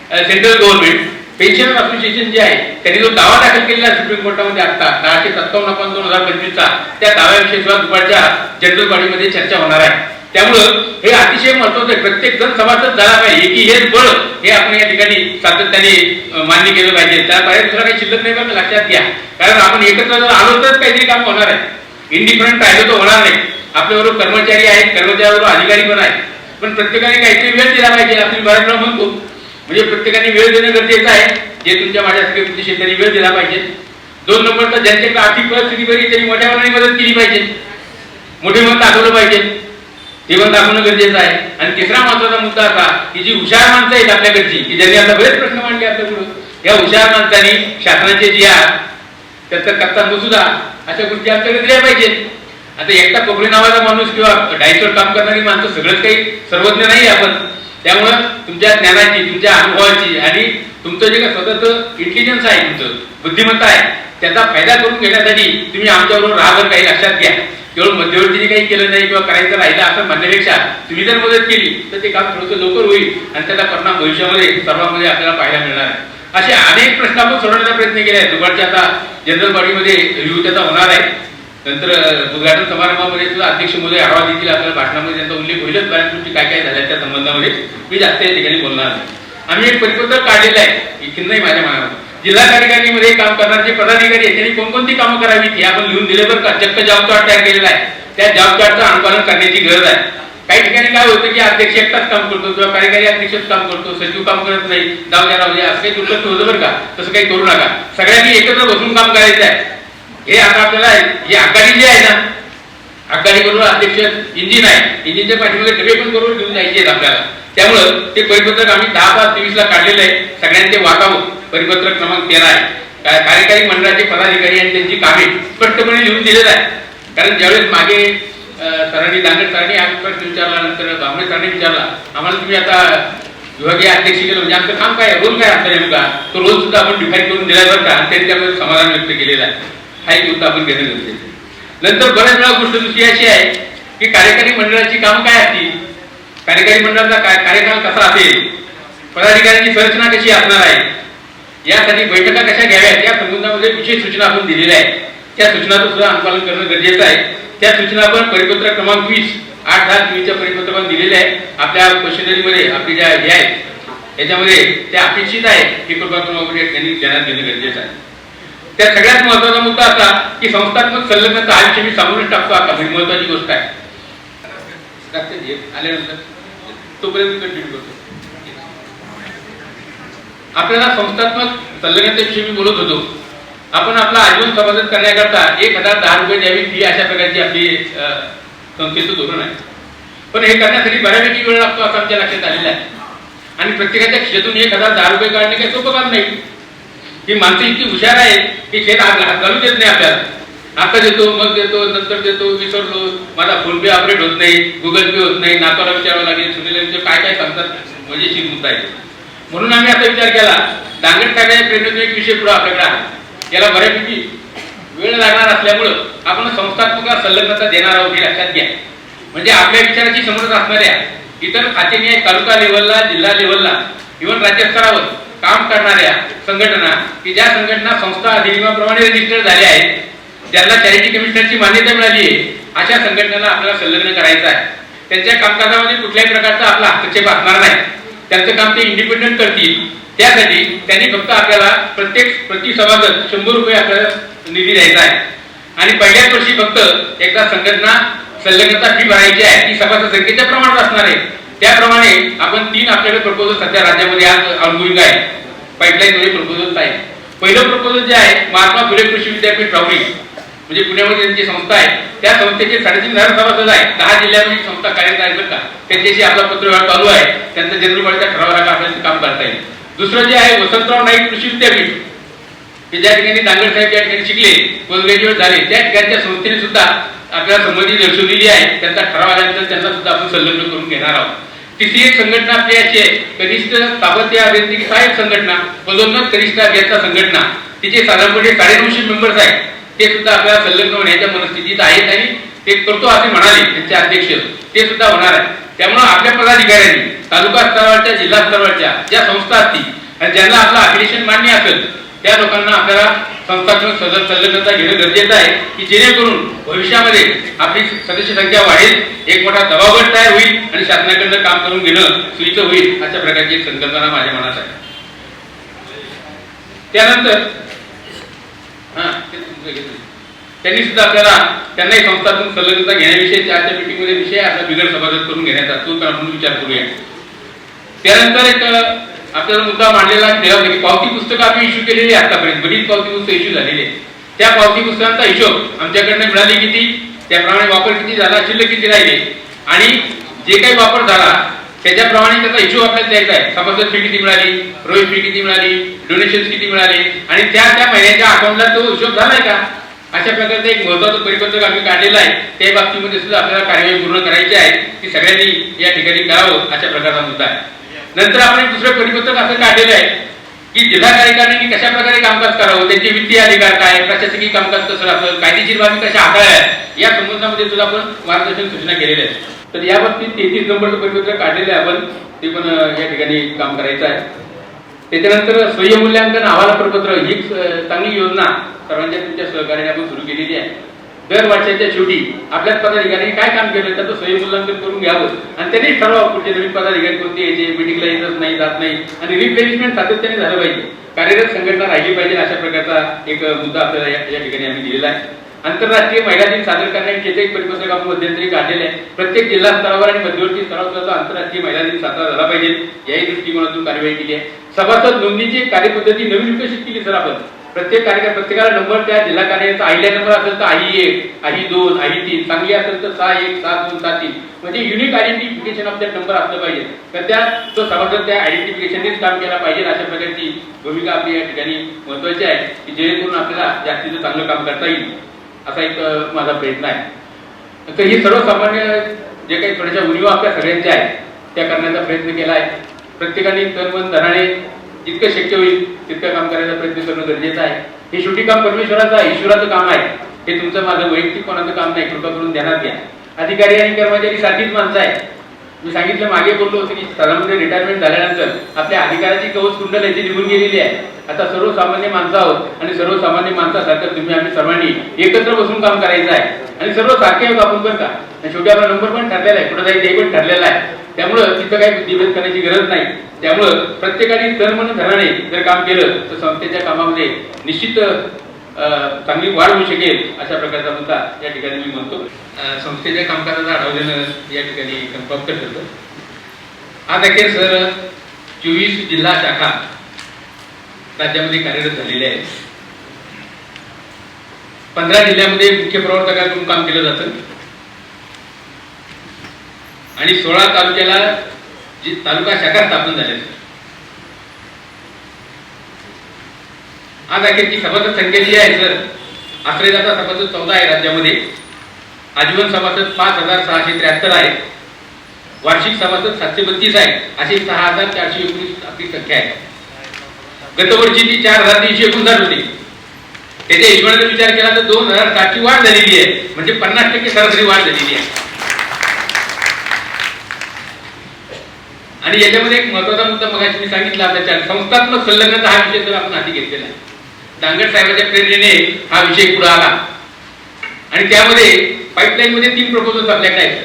central government pension association जे आहे त्यांनी जो दावा दाखल केलेला सुप्रीम कोर्टामध्ये आता 657/2025 चा त्या दाव्याविषयी सुद्धा दुपारच्या जनरल बॉडीमध्ये चर्चा होणार आहे. त्यामुळं हे अतिशय महत्वाचं आहे. प्रत्येक जण सभासद झाला पाहिजे की हेच बळ हे आपण या ठिकाणी सातत्याने मान्य केलं पाहिजे. त्याला पर्याय दुसरा काही शिल्लक नाही बरं लक्षात घ्या. कारण आपण एकत्र जर आलो तरच काहीतरी काम होणार आहे. इंडिफरंट राहिलो तर होणार नाही. आपल्याबरोबर कर्मचारी आहेत कर्मचाऱ्याबरोबर अधिकारी पण आहेत पण प्रत्येकाने काहीतरी वेळ दिला पाहिजे. आपण बऱ्याच वेळा म्हणतो म्हणजे प्रत्येकाने वेळ देणं गरजेचं आहे. जे तुमच्या माझ्यासारखे तुमच्या शेतकरी वेळ दिला पाहिजे. 2 नंबरचा ज्यांच्याकडे आर्थिक परिस्थिती बरी त्यांनी मोठ्या मनाने मदत केली पाहिजे. मोठे मन दाखवलं पाहिजे ते पण दाखवणं गरजेचं आहे. आणि तिसरा महत्वाचा मुद्दा असा की जी हुशार माणसं आहेत आपल्याकडची की ज्यांनी आता बरेच प्रश्न मांडले आपल्याकडून या हुशार माणसांनी शासनाचे जे त्याचा कच्चा मसुदा अशा गोष्टी आमच्याकडे दिल्या पाहिजे. आता एकटा कोकणी नावाचा माणूस किंवा डायसवर काम करणारी माणसं सगळंच काही सर्वज्ञ नाही आपण. त्यामुळं तुमच्या ज्ञानाची तुमच्या अनुभवाची आणि तुमचं जे काही स्वतःचं इंटेलिजन्स आहे तुमचं बुद्धिमत्ता आहे त्याचा फायदा करून घेण्यासाठी तुम्ही आमच्याबरोबर राहावर काही लक्षात घ्या. केवळ मध्यवर्तीने काही केलं नाही किंवा करायचं राहिलं असं म्हणण्यापेक्षा तुम्ही जर मदत केली तर ते काम थोडंसं लवकर होईल आणि त्याचा परिणाम भविष्यामध्ये सर्वांमध्ये आपल्याला पाहायला मिळणार आहे. असे अनेक प्रश्न आपण सोडवण्याचा प्रयत्न केले आहे. दुपारच्या आता जनरल बॉडीमध्ये रिव्ह्यू त्याचा होणार आहे. नंतर उद्घाटन समारंभामध्ये सुद्धा अध्यक्ष महोदय आढावा देतील. आपल्याला भाषणामध्ये त्यांचा उल्लेख होईलच बऱ्याच गोष्टी काय काय झाल्या त्या संबंधामध्ये मी जास्त या ठिकाणी बोलणार नाही. आम्ही एक परिपत्रक काढलेलं आहे इथे नाही माझ्या मनावर जिल्हा कार्यकारिणीमध्ये काम करणारे जे पदाधिकारी आहेत त्यांनी कोणकोणती कामं करावीत हे आपण लिहून दिले बरं का. चक्क जॉब चार्ट तयार केलेला आहे. त्या जॉब चार्टचं अनुपालन करण्याची गरज आहे. काही ठिकाणी काय होतं की अध्यक्ष एकटाच काम करतो किंवा कार्यकारी अध्यक्षच काम करतो सचिव काम करत नाही जाऊ द्या असं काही दुर्लक्ष होतं बरं का. तसं काही करू नका. सगळ्यांनी एकत्र बसून काम करायचं आहे. हे आता आपल्याला ही आघाडी जी आहे ना आघाडी बरोबर अध्यक्ष इंजिन आहे. इंजिनच्या पाठीमध्ये डबे पण बरोबर घेऊन जायचे आहेत आपल्याला. त्यामुळं ते परिपत्रक आम्ही 10/5/23 काढलेलं आहे. सगळ्यांचे वाकावं परिपत्रक क्रमांक 13 आहे. कार्यकारी मंडळाचे पदाधिकारी आणि त्यांची कामे स्पष्टपणे लिहून दिलेलं आहे. कारण ज्यावेळेस मागे सरांनी दांगड सरांनी हा प्रश्न विचारला नंतर भांबळे सरांनी विचारला आम्हाला तुम्ही आता विभागीय अध्यक्ष केलं म्हणजे आमचं काम काय रोल काय असतं नेमका तो रोल सुद्धा आपण डिफाईन करून दिला बरं का आणि त्यांच्यामध्ये समाधान व्यक्त केलेलं आहे. हा एक मुद्दा आपण घेणं गरजेचं आहे. नंतर बऱ्याच वेळा गोष्ट दुसरी अशी आहे की कार्यकारी मंडळाची कामं काय असतील कार्यकारी मंडळाचा कार्यकाळ कसा असेल पदाधिकाऱ्यांची संरचना कशी असणार आहे यासाठी बैठका कशा घ्याव्यात या संबंधामध्ये विशेष सूचना आपण दिलेल्या आहेत. त्या सूचनाचं सुद्धा अनुपालन करणं गरजेचं आहे. त्या सूचना आपण परिपत्रक क्रमांक 20 8/10/23 परिपत्रकात दिलेल्या आहे. आपल्या क्वेश्चनरीमध्ये आपली ज्या हे आहेत याच्यामध्ये त्या अपेक्षित आहे की कृपा त्यांनी ध्यानात घेणं गरजेचं आहे. त्या सगळ्यात महत्वाचा मुद्दा असा की संस्थात्मक संलग्नता हा विषय मी सांगूनच टाकतो आता ही महत्वाची गोष्ट आहे. आल्यानंतर तोपर्यंत कंटिन्यू करतो. आपल्याला संस्थात्मक संलग्नतेविषयी मी बोलत होतो. आपण आपला आजीवन सभासद करण्याकरता 1010 रुपये द्यावी फी अशा प्रकारची आपली संस्थेचं धोरण आहे. पण हे करण्यासाठी बऱ्यापैकी वेळ लागतो असं आमच्या लक्षात आलेलं आहे. आणि प्रत्येकाच्या खिशातून 1010 रुपये काढणे काही सोपं काम नाही. ही माणसं इतकी हुशार आहेत की शेत घालू देत नाही आपल्याला. आता देतो मग देतो नंतर देतो विसरलो माझा फोन पे ऑपरेट होत नाही गुगल पे होत नाही नातवाला विचारावं लागेल सुनील काय काय सांगतात मजेशीर मुद्दा आहे. म्हणून आम्ही आता विचार केला दांगड टाकण्याच्या प्रेरणेतून एक विषय पुढे आपल्याकडे आहे. याला बऱ्यापैकी वेळ लागणार असल्यामुळं आपण संस्थात्मक संलग्नता देणार आहोत हे लक्षात घ्या. म्हणजे आपल्या विचाराची समज असणाऱ्या इतर खातेनी तालुका लेव्हलला जिल्हा लेव्हलला इव्हन राज्यस्तरावर काम करणाऱ्या संघटना की ज्या संघटना संस्था अधिनियमाप्रमाणे रजिस्टर झाल्या आहेत ज्यांना चॅरिटी कमिशनरची मान्यता मिळाली आहे अशा संघटनांना आपल्याला संलग्न करायचं आहे. त्यांच्या कामकाजामध्ये कुठल्याही प्रकारचा आपला हस्तक्षेप असणार नाही. त्यांचं काम ते इंडिपेंडंट करतील. त्यासाठी त्यांनी फक्त आपल्याला प्रत्येक प्रति सभासद 100 रुपये आपल्याला निधी द्यायचा आहे. आणि पहिल्याच वर्षी फक्त एकदा संघटना संलग्नता फी भरायची आहे ती सभासद संख्येच्या प्रमाणात असणार आहे. त्याप्रमाणे आपण 3 आपल्याकडे प्रपोजल सध्या राज्यामध्ये आज ऑनगोईंग आहे पाईपलाईन मध्ये प्रपोजल आहे. पहिलं प्रपोजल जे आहे महात्मा फुले कृषी विद्यापीठ राहुरी, म्हणजे पुण्यामध्ये त्यांची संस्था आहे, त्या संस्थेचे 3,500 सभासद आहेत. 10 जिल्ह्यामध्ये संस्था कार्यरत आहे. बरं का, त्यांच्याशी आपला पत्रव्यवहार चालू आहे. त्यांचा जनरल बॉडीचा ठराव आला आपल्याला काम करता येईल. दुसरं जे आहे वसंतराव नाईक कृषी विद्यापीठ, की ज्या ठिकाणी दांगड साहेब ज्या ठिकाणी शिकले, पोस्ट ग्रॅज्युएट झाले, त्या ठिकाणच्या संस्थेने सुद्धा आपल्याला संमती दर्शवलेली आहे. त्यांचा ठराव आल्यानंतर त्यांना सुद्धा आपण संलग्न करून घेणार आहोत. तिसरी एक संघटना आपली याची आहे कनिष्ठ स्थापत्य अभियांत्रिकी सहाय्यक संघटना, पदोन्नत कनिष्ठ अभियंता संघटना. तिचे साधारणपणे 950 मेंबर्स आहेत. ते सुद्धा आपल्याला संलग्न होण्याच्या मनस्थितीत आहेत आणि ते करतो असे म्हणाले त्यांचे अध्यक्ष, ते सुद्धा होणार आहे. त्यामुळे आपल्या पदाधिकाऱ्यांनी तालुका स्तरावरच्या, जिल्हा स्तरावरच्या ज्या संस्था असतील आणि ज्यांना आपलं अफिलिएशन मान्य असेल त्या लोकांना आपल्याला संस्थात्मक संलग्नता घेणं गरजेचं आहे, की जेणेकरून भविष्यामध्ये आपली सदस्य संख्या वाढेल, एक मोठा दबावगट तयार होईल आणि शासनाकडनं काम करून घेणं सोयीचं होईल. अशा प्रकारची एक संकल्पना माझ्या मनात आहे. त्यानंतर त्यांनी सुद्धा आपल्याला त्यांनाही संस्थात्मक संलग्नता घेण्याविषयी आजच्या मीटिंगमध्ये विषय आपला बिगर सभासद करून घेण्याचा तो आपण विचार करूया. त्यानंतर एक आपल्याला मुद्दा मांडलेला आहे की पावती पुस्तकं आम्ही इश्यू केलेली आहे. आतापर्यंत बरीच पावती पुस्तकं इश्यू झालेली आहे. त्या पावती पुस्तकांचा हिशोब आमच्याकडनं मिळाली किती, त्याप्रमाणे वापर किती झाला, शिल्लक किती राहिले आणि जे काही वापर झाला त्याच्याप्रमाणे त्याचा हिशोब आपल्याला द्यायचा आहे. सभासद फी किती मिळाली, रोज फी किती मिळाली, डोनेशन किती मिळाले आणि त्या महिन्याच्या अकाउंटला तो हिशोब झालाय का, अशा प्रकारचं एक महत्वाचं परिपत्रक आम्ही काढलेलं आहे. त्या बाबतीमध्ये सुद्धा आपल्याला कार्यवाही पूर्ण करायची आहे, की सगळ्यांनी या ठिकाणी करावं अशा प्रकारचा मुद्दा आहे. नंतर आपण एक दुसरं परिपत्रक असं काढलेलं आहे की जिल्हा कार्यकारिणी कशा प्रकारे कामकाज करावं, त्यांचे वित्तीय अधिकार काय, प्रशासकीय कामकाज कसं असेल, कायदेशीर बाबी कशा हाताळाव्यात या संबंधामध्ये सुद्धा आपण मार्गदर्शन सूचना केलेल्या आहेत. तर या बाबतीत 33 नंबरचं परिपत्रक काढलेलं आहे आपण, ते पण या ठिकाणी काम करायचं आहे. त्याच्यानंतर स्वयंमूल्यांकन अहवाल प्रपत्र ही चांगली योजना सर्वांच्या तुमच्या सहकार्याने आपण सुरू केलेली आहे. दर वर्षाच्या शेवटी आपल्याच पदाधिकाऱ्यांनी काय काम केलं त्याचं स्वयंमूल्यांकन करून घ्यावं आणि त्यांनी ठरवावं कुठे नवीन पदाधिकारी कोणते यायचे, मीटिंगला येतच नाही, जात नाही आणि रिप्लेसमेंट सातत्याने झालं पाहिजे, कार्यरत संघटना राहिली पाहिजे. अशा प्रकारचा एक मुद्दा आपल्याला या ठिकाणी आम्ही दिलेला आहे. आंतरराष्ट्रीय महिला दिन सादर करण्याविषयी एक परिपत्रक आपण मध्यंतरी काढलेले आहे. प्रत्येक जिल्हा स्तरावर आणि मध्यवर्ती स्तरावर आंतरराष्ट्रीय महिला दिन साजरा झाला पाहिजे याही दृष्टिकोनातून कार्यवाही केली आहे. सभासद नोंदणीची कार्यपद्धती नवीन विकसित केली सर आपण. प्रत्येकाला नंबर त्या जिल्हा कार्यालयाचा आयल्या नंबर असेल तर I1, I2, I3, चांगली असेल तर 6-1, 7-2, 7-3 म्हणजे unique identification of that number असलं पाहिजे. तर त्या तो सभासद त्या आयडेंटिफिकेशननेच काम केला पाहिजे. अशा प्रकारची भूमिका आपली या ठिकाणी महत्वाची आहे, की जेणेकरून आपल्याला जास्तीचं चांगलं काम करता येईल असा एक माझा प्रयत्न आहे. तर हे सर्वसामान्य जे काही थोड्याशा उणीवा आपल्या सगळ्यांच्या आहेत त्या करण्याचा प्रयत्न केला आहे. प्रत्येकाने तन मन धनाने जितकं शक्य होईल तितकं काम करायचा प्रयत्न करणं गरजेचं आहे. हे शेवटी काम परमेश्वराचं ईश्वराचं काम आहे, हे तुमचं माझं वैयक्तिक कोणाचं काम नाही. कृपा करून ध्यानात घ्या. अधिकारी आणि कर्मचारी सारखीच माणसं आहे. मी सांगितलं मागे बोललो होतो की साधारणपणे रिटायरमेंट झाल्यानंतर आपल्या अधिकाराची कवच कुंडल याची निघून गेलेली आहे. आता सर्वसामान्य माणसं आहोत आणि सर्वसामान्य माणसासारखं तुम्ही आम्ही सर्वांनी एकत्र बसून काम करायचं आहे आणि सर्व सारखे आहोत आपण बरं का. शेवटी आपला नंबर पण ठरलेला आहे, कुठं जाईल ते पण ठरलेला आहे. त्यामुळं तिथं काही बुद्धिभेद करण्याची गरज नाही. त्यामुळं प्रत्येकाने तन मन धनाने जर काम केलं तर संस्थेच्या कामामध्ये निश्चित चांगली वाढ होऊ शकेल अशा प्रकारचा मुद्दा या ठिकाणी मी म्हणतो. संस्थेच्या कामकाजाचा आढावा देणं या ठिकाणी संपन्न ठरलं. आज अखेर सर 24 जिल्हा शाखा राज्यामध्ये कार्यरत झालेले आहेत. 15 जिल्ह्यामध्ये मुख्य प्रवर्तकाकडून काम केलं जातं आणि 16 तालुक्याला तालुका शाखा स्थापन झाल्या. आज अखेरची सभासद संख्या जी आहे सर, आश्रयदाता सभासद 14 आहे राज्यामध्ये, आजीवन सभासद 5,673 आहे, वार्षिक सभासद 732 आहे, अशी 6,419 आपली संख्या आहे. गतवर्षी ती 4,359 होती. त्याच्या हिशोबाने विचार केला तर 2,007ची वाढ झालेली आहे, म्हणजे 50% सरासरी वाढ झालेली आहे. आणि याच्यामध्ये एक महत्वाचा मुद्दा मगाशी मी सांगितला, त्याच्या संस्थात्मक संलग्नता हा विषय जर आपण हाती घेतलेला आहे. दांगड साहेबांच्या प्रेरणेने हा विषय पुढे आला आणि त्यामध्ये पाईपलाईन मध्ये 3 प्रपोजल्स आपल्याकडे आहेत.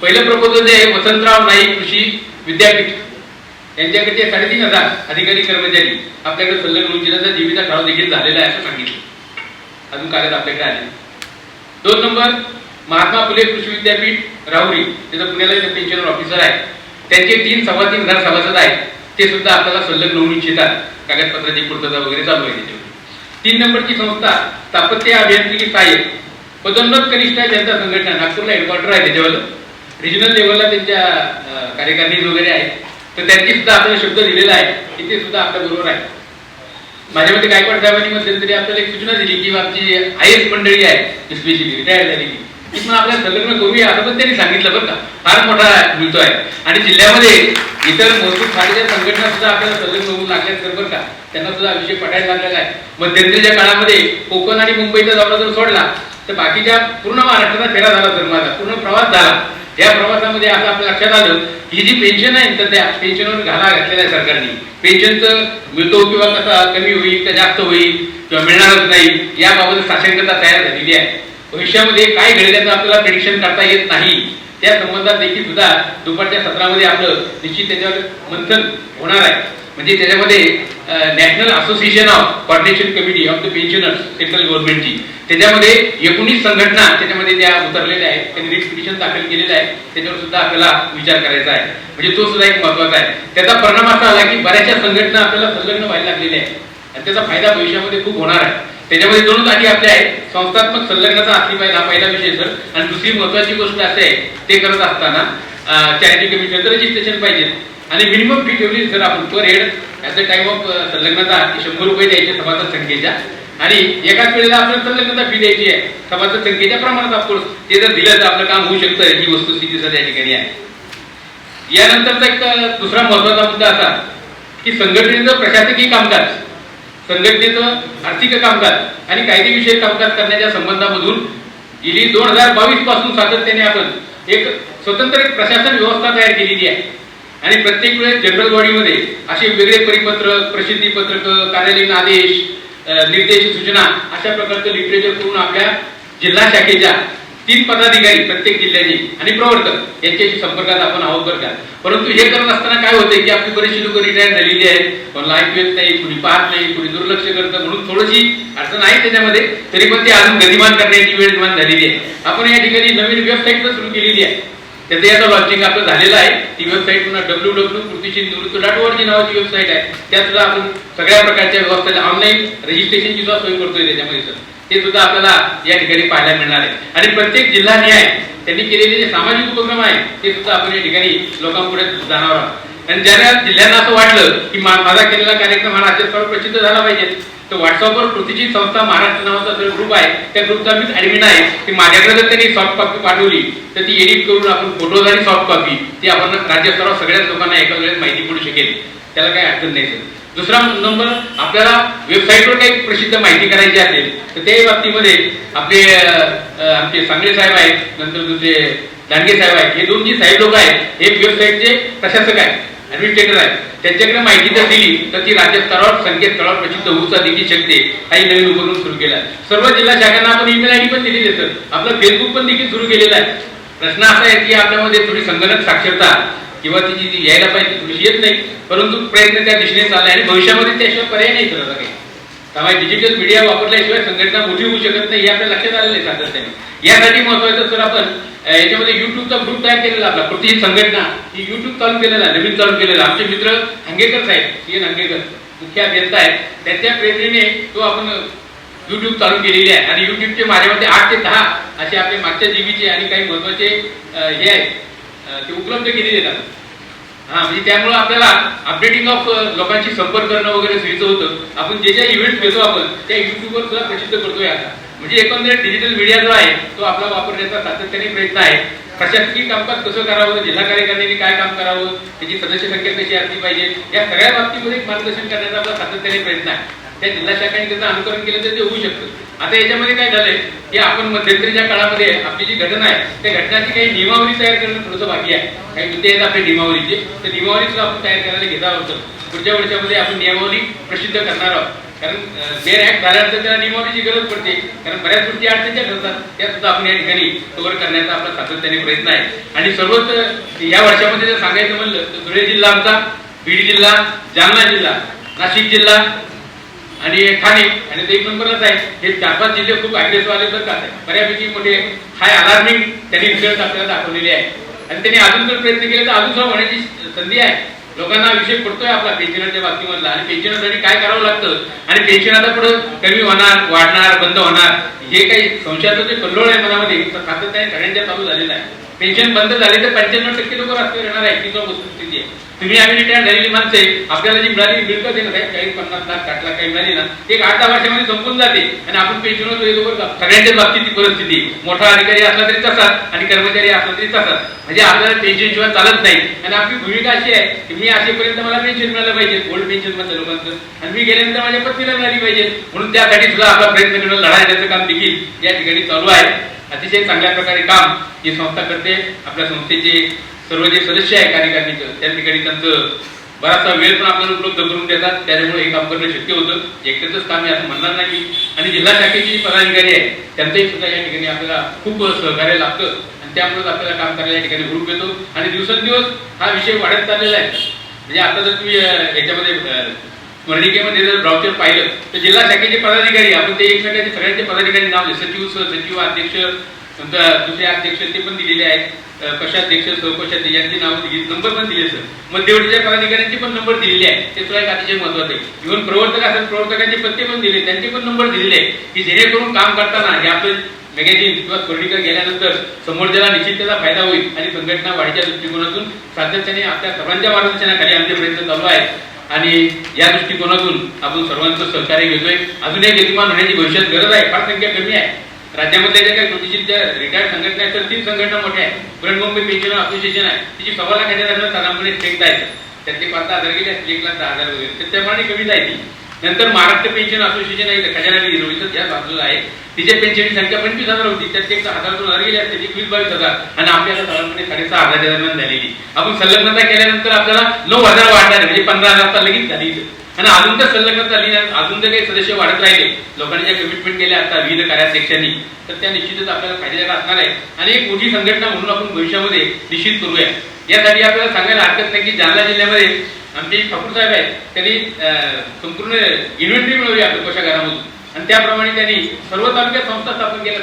पहिलं प्रपोजल जे आहे वसंतराव नाईक कृषी विद्यापीठ यांच्याकडे 3,500 अधिकारी कर्मचारी आपल्याकडे संलग्न होऊन जिल्ह्याचा जीविका ठराव देखील झालेला आहे असं सांगितलं. अजून कागद आपल्याकडे आले. 2 नंबर महात्मा फुले कृषी विद्यापीठ राहुरी, त्याचं पुण्याला पेन्शनर ऑफिसर आहे, त्यांचे 3,300 सभासद आहेत. ते सुद्धा आपल्याला संलग्न होऊन इच्छितात. कागदपत्राची पूर्तता वगैरे चालू आहे त्याच्यावर. 3 नंबरची संस्था स्थापत्य अभियांत्रिकी सहाय्यक पदोन्नत कनिष्ठ जनता संघटना, नागपूरला हेडक्वार्टर आहे त्याच्यावर. रिजनल लेवलला त्यांच्या कार्यकारिणी वगैरे आहे. तर त्यांची सुद्धा आपल्याला शब्द दिलेला आहे की ते सुद्धा आपल्या बरोबर आहे. माझ्या मते गायकवाड साहेबांनी मध्यंतरी आपल्याला एक सूचना दिली की आमची IAS मंडळी आहे स्पेशली रिटायर झालेली ती पण आपल्याला संलग्न करूया असं पण त्यांनी सांगितलं. बरं का, फार मोठा मिळतो आहे. आणि जिल्ह्यामध्ये इतर महसूल खात्याच्या संघटना सुद्धा आपल्याला संलग्न होऊन लागल्यात तर बरं का, त्यांना सुद्धा विषय पटायला लागलेला आहे. मध्यंतरीच्या काळामध्ये कोकण आणि मुंबईचा दौरा जर सोडला तर बाकीच्या पूर्ण महाराष्ट्राचा फेरा झाला, तर माझा पूर्ण प्रवास झाला. या प्रवासामध्ये असं आपल्या लक्षात आलं ही जी पेन्शन आहे तर त्या पेन्शनवर घाला घातलेला आहे सरकारने. पेन्शनचं मिळतो किंवा कसा कमी होईल का जास्त होईल किंवा मिळणारच नाही याबाबत साशंकता तयार झालेली आहे. भविष्यामध्ये काय घडेल याचं आपल्याला प्रेडिक्शन करता येत नाही. त्या संबंधात देखील सुद्धा दुपारच्या सत्रामध्ये आपलं निश्चित त्याच्यावर मंथन होणार आहे. म्हणजे त्याच्यामध्ये national association of coordination committee of the pensioners central गव्हर्नमेंटची त्याच्यामध्ये 19 संघटना त्याच्यामध्ये त्या उतरलेल्या आहेत. त्यांनी रिट पिटिशन दाखल केलेलं आहे. त्याच्यावर सुद्धा आपल्याला विचार करायचा आहे. म्हणजे तो सुद्धा एक महत्त्वाचा आहे. त्याचा परिणाम असा आला की बऱ्याचशा संघटना आपल्याला संलग्न व्हायला लागलेल्या आहेत आणि त्याचा फायदा भविष्यामध्ये खूप होणार आहे. त्याच्यामध्ये 2 अटी आपल्या आहेत. संस्थात्मक संलग्नता असली पाहिजे, हा पहिला विषय सर. आणि दुसरी महत्त्वाची गोष्ट अशी आहे ते करत असताना चॅरिटी कमिशनचं रजिस्ट्रेशन पाहिजे आणि मिनिमम फी ठेवली सर आपण per head at the time of संलग्नता 100 रुपये द्यायचे सभासद संख्येच्या आणि एकाच वेळेला आपल्याला संलग्नता फी द्यायची आहे सभासद संख्येच्या प्रमाणात. ऑफकोर्स ते जर दिलं तर आपलं काम होऊ शकतं. ही वस्तुस्थिती सध्या ठिकाणी आहे. यानंतरचा एक दुसरा महत्त्वाचा मुद्दा असा की संघटनेचं प्रशासकीय कामकाज, संघटनेचं आर्थिक कामकाज आणि कायदेविषयक कामकाज करण्याच्या संबंधामधून गेली 2022 पासून सातत्याने आपण एक स्वतंत्र प्रशासन व्यवस्था तयार केलेली आहे. आणि प्रत्येक वेळेस जनरल बॉडीमध्ये असे वेगळे परिपत्रक, प्रसिद्धी पत्रक, कार्यालयीन आदेश, निर्देश, सूचना अशा प्रकारचं लिटरेचर करून आपल्या जिल्हा शाखेच्या 3 पदाधिकारी प्रत्येक जिल्ह्याचे आणि प्रवर्तक यांच्याशी संपर्कात आपण आहोत बरं का. परंतु हे करत असताना काय होतंय की आपली बरीचशी लोक रिटायर झालेली आहेत. कोणाला ऐकू येत नाही, कुणी पाहत नाही, कुणी दुर्लक्ष करतं, म्हणून थोडीशी अडचण आहे त्याच्यामध्ये. तरी पण ते अजून गतिमान करण्याची वेळ निर्माण झालेली आहे. आपण या ठिकाणी नवीन वेबसाईट पण सुरू केलेली आहे. त्याचं याचं लॉन्चिंग आपलं झालेलं आहे. ती वेबसाईट पुन्हा www.कृतिशीलनिवृत्त.org नावाची वेबसाईट आहे. त्यात सुद्धा आपण सगळ्या प्रकारच्या व्यवस्थेला ऑनलाईन रजिस्ट्रेशनची सुद्धा सोय करतोय त्याच्यामध्ये सर. ते सुद्धा आपल्याला या ठिकाणी पाहायला मिळणार आहे. आणि प्रत्येक जिल्हा न्याय त्यांनी केलेले जे सामाजिक उपक्रम आहे ते सुद्धा आपण या ठिकाणी लोकांपुढे जाणार आहोत. आणि ज्या जिल्ह्यांना असं वाटलं की माझा केलेला कार्यक्रम हा राज्यस्तरावर प्रसिद्ध झाला पाहिजे तर व्हॉट्सअपवर कृतीशील संस्था महाराष्ट्र नावाचा जो ग्रुप आहे त्या ग्रुपचा मी ऍडमिन आहे. की माझ्याकडे जर त्यांनी सॉफ्ट कॉपी पाठवली तर ती एडिट करून आपण फोटोज आणि सॉफ्ट कॉपी ती आपण राज्यस्तरावर सगळ्याच लोकांना एका वेळेस माहिती पडू शकेल. त्याला काही अडचण नाही सर. दुसरा नंबर, आपल्याला वेबसाईटवर काही प्रसिद्ध माहिती करायची असेल तर त्याही बाबतीमध्ये आमचे सांगळे साहेब आहेत, नंतर दुसरे दांडगे साहेब आहेत. हे 2 जी साहेब लोक आहेत हे वेबसाईटचे प्रशासक आहेत, ऍडमिनिस्ट्रेटर आहेत. त्यांच्याकडे माहिती जर दिली तर ती राज्यस्तरावर संकेतस्थळावर प्रसिद्ध होऊ देखील शकते. काही नवीन उपक्रम सुरू केला. सर्व जिल्हा शाखांना आपण ईमेल ID पण दिलेली आहे सर. आपलं फेसबुक पण देखील सुरू केलेलं आहे. प्रश्न असा आहे की आपल्यामध्ये थोडी संगणक साक्षरता किंवा ती जी यायला पाहिजे थोडीशी येत नाही, परंतु प्रयत्न त्या दिशेने चालला आहे आणि भविष्यामध्ये त्याशिवाय पर्याय नाही सर. काही त्यामुळे डिजिटल मीडिया वापरल्याशिवाय संघटना मोठी होऊ शकत नाही हे आपल्या लक्षात आलेलं आहे सातत्याने. यासाठी महत्वाचं सर आपण याच्यामध्ये युट्यूबचा ग्रुप तयार केलेला आपला कृती संघटना ही युट्यूब चालू केलेला, नवीन चालू केलेला. आमचे मित्र हंगेकर साहेब, CN हंगेकर मुख्य अभियंता आहेत, त्यांच्या प्रेरणेने तो आपण युट्यूब चालू केलेली आहे. आणि युट्यूबचे माझ्यामध्ये 8 ते 10 असे आपले मागच्या जीबीचे आणि काही महत्वाचे हे आहेत ते उपलब्ध केलेले आहेत. म्हणजे त्यामुळे आपल्याला अपडेटिंग ऑफ लोकांशी संपर्क करणं वगैरे सोयीचं होतं. आपण जे इव्हेंट घेतो आपण त्या युट्यूबवर सुद्धा प्रसिद्ध करतोय आता. म्हणजे एकंदरीत डिजिटल मीडिया जो आहे तो आपला वापरण्याचा सातत्याने प्रयत्न आहे. प्रशासकीय कामकाज कसं करावं, जिल्हा कार्यकारिणीने काय काम करावं, त्याची सदस्य संख्या कशी असली पाहिजे, या सगळ्या बाबतीमध्ये मार्गदर्शन करण्याचा आपला सातत्याने प्रयत्न आहे. त्या जिल्हा शाखांनी त्याचं अनुकरण केलं तर ते होऊ शकतं. आता याच्यामध्ये काय झालंय की आपण मध्यंतरीच्या काळामध्ये आपली जी घटना आहे त्या घटनाची काही नियमावली तयार करणं थोडंसं बाकी आहे. काही मुद्दे आहेत आपल्या नियमावलीचे, त्या नियमावली सुद्धा आपण तयार करायला घेत आहोत. पुढच्या वर्षामध्ये आपण नियमावली प्रसिद्ध करणार आहोत. कारण बेर ऍक्ट झाल्यानंतर त्याला नियमावलीची गरज पडते. कारण बऱ्याच गोष्टी अडचणीच्या ठरतात, त्या सुद्धा आपण या ठिकाणी कव्हर करण्याचा आपला सातत्याने प्रयत्न आहे. आणि सर्वच या वर्षामध्ये जर सांगायचं म्हणलं तर धुळे जिल्हा आमचा, बीड जिल्हा, जालना जिल्हा, नाशिक जिल्हा आणि ठाणे आणि ते 1 नंबरलाच आहे. हे 4-5 जिल्हे खूप अग्रेसिव्ह आले तर का बऱ्यापैकी मोठे हाय अलार्मिंग त्यांनी रिझल्ट आपल्याला दाखवलेले आहे. आणि त्यांनी अजून जर प्रयत्न केले तर अजून सुद्धा होण्याची संधी आहे. लोकांना विषय पडतोय आपला पेन्शनच्या बाबतीमधला, आणि पेन्शनसाठी काय करावं लागतं, आणि पेन्शन आता पुढे कमी होणार, वाढणार, बंद होणार, हे काही संशयाचं जे कल्लोळ आहे मनामध्ये सातत्याने सगळ्यांच्या चालू झालेलं आहे. पेन्शन बंद झाली तर 95% लोक रस्त्यावर येणार आहे, ही वस्तुस्थिती आहे. तुम्ही आम्ही रिटायर झालेली माणसे, आपल्याला जी मिळाली मिळकत आहे ना, 40-50 लाख 60 लाख काही मिळाली ना, एक 8-10 वर्षामध्ये संपून जाते, आणि आपण पेन्शनवर येतो. सगळ्यांच्याच बाबतीत ती परिस्थिती, मोठा अधिकारी असला तरी तसाच आणि कर्मचारी असला तरी तसाच. म्हणजे आपल्याला पेन्शन शिवाय चालत नाही, आणि आपली भूमिका अशी आहे की मी असेपर्यंत मला पेन्शन मिळालं पाहिजे, ओल्ड पेन्शन मधल्या लोकांचं, आणि मी गेल्यानंतर माझ्या पत्नीला मिळाली पाहिजे. म्हणून त्यासाठी सुद्धा आपला प्रयत्न करणं, लढा देण्याचं काम देखील या ठिकाणी चालू आहे. अतिशय चांगल्या प्रकारे काम ही संस्था करते. आपल्या संस्थेचे सर्व जे सदस्य आहे कार्यकारिणीचं, त्या ठिकाणी त्यांचं बराचसा वेळ पण आपल्याला उपलब्ध करून देतात, त्याच्यामुळे हे काम करणं शक्य होतं. एकट्याच काम आहे असं म्हणणार नाही. आणि जिल्हा शाखेची पदाधिकारी आहे त्यांचंही सुद्धा या ठिकाणी आपल्याला खूप सहकार्य लागतं, आणि त्यामुळेच आपल्याला काम करायला या ठिकाणी ग्रुप येतो, आणि दिवसेंदिवस हा विषय वाढत चाललेला आहे. म्हणजे आता जर तुम्ही याच्यामध्ये स्मरणिकेमध्ये जर ब्राउचर पाहिलं तर जिल्हा शाखेचे पदाधिकारी, आपण ते एकमेकांचे सगळ्यांचे पदाधिकारी नाव, सचिव, सहसचिव, अध्यक्ष, दुसरे अध्यक्ष ते पण दिलेले आहेत, कशाध्यक्ष, सहकोषाध्यक्ष यांची नावं दिली, नंबर पण दिले. सर मध्यवर्तीच्या पदाधिकाऱ्यांचे पण नंबर दिलेले आहेत, ते सुद्धा एक अतिशय महत्वाचं आहे. इव्हन प्रवर्तक असेल, प्रवर्तकांचे पत्ते पण दिले, त्यांचे पण नंबर दिलेले आहेत, की जेणेकरून काम करताना हे आपलं मॅगॅझिन किंवा स्मरणिका गेल्यानंतर समोरच्याला निश्चित त्याचा फायदा होईल, आणि संघटना वाढीच्या दृष्टिकोनातून सातत्याने आपल्या सर्वांच्या मार्गदर्शनाखाली आमचे प्रयत्न चालू आहेत. आणि या दृष्टिकोनातून आपण सर्वांचं सहकार्य घेतोय. अजून एक गतिमान होण्याची भविष्यात गरज आहे, फार संख्या कमी आहे. राज्यामधल्या ज्या काही छोटीशी ज्या रिटायर्ड संघटना आहेत, तर 3 संघटना मोठ्या आहेत. पुरण मुंबई पेन्शन असोसिएशन आहे, तिची 1.25 लाखाच्या दरम्यान साधारणपणे स्ट्रेंथ आहे. त्यातले 5,000 गेले, 1,10,000 वगैरे, तर त्याप्रमाणे कमीच आहे ती. नंतर महाराष्ट्र पेन्शन असोसिएशन आहे, खजाना निर्वहित या बाजूला आहे, तिच्या पेन्शनची संख्या 25,000 होती, त्यात 1,000-2,000 गेले असते, 21-22,000, आणि आपल्याला साधारणपणे 6,500 दरम्यान झालेली. आपण संलग्नता केल्यानंतर आपल्याला 9,000 वाढणार, म्हणजे 15,000 लगेच झाली. आणि अजून तर संलग्नता झाली नाही, अजून जर काही सदस्य वाढत राहिले, लोकांनी ज्या कमिटमेंट केल्या आता विविध कार्याध्यक्षांनी, तर त्या निश्चितच आपल्याला फायदेशीर असणार आहे. आणि एक मोठी संघटना म्हणून आपण भविष्यामध्ये निश्चित करूया. यासाठी आपल्याला सांगायला हरकत नाही की जालना जिल्ह्यामध्ये आमचे ठाकूर साहेब आहेत, त्यांनी संपूर्ण इन्व्हेंटरी मिळवली आपल्या कोशागारामधून, आणि त्याप्रमाणे त्यांनी सर्व तालुक्यात संस्था स्थापन केल्या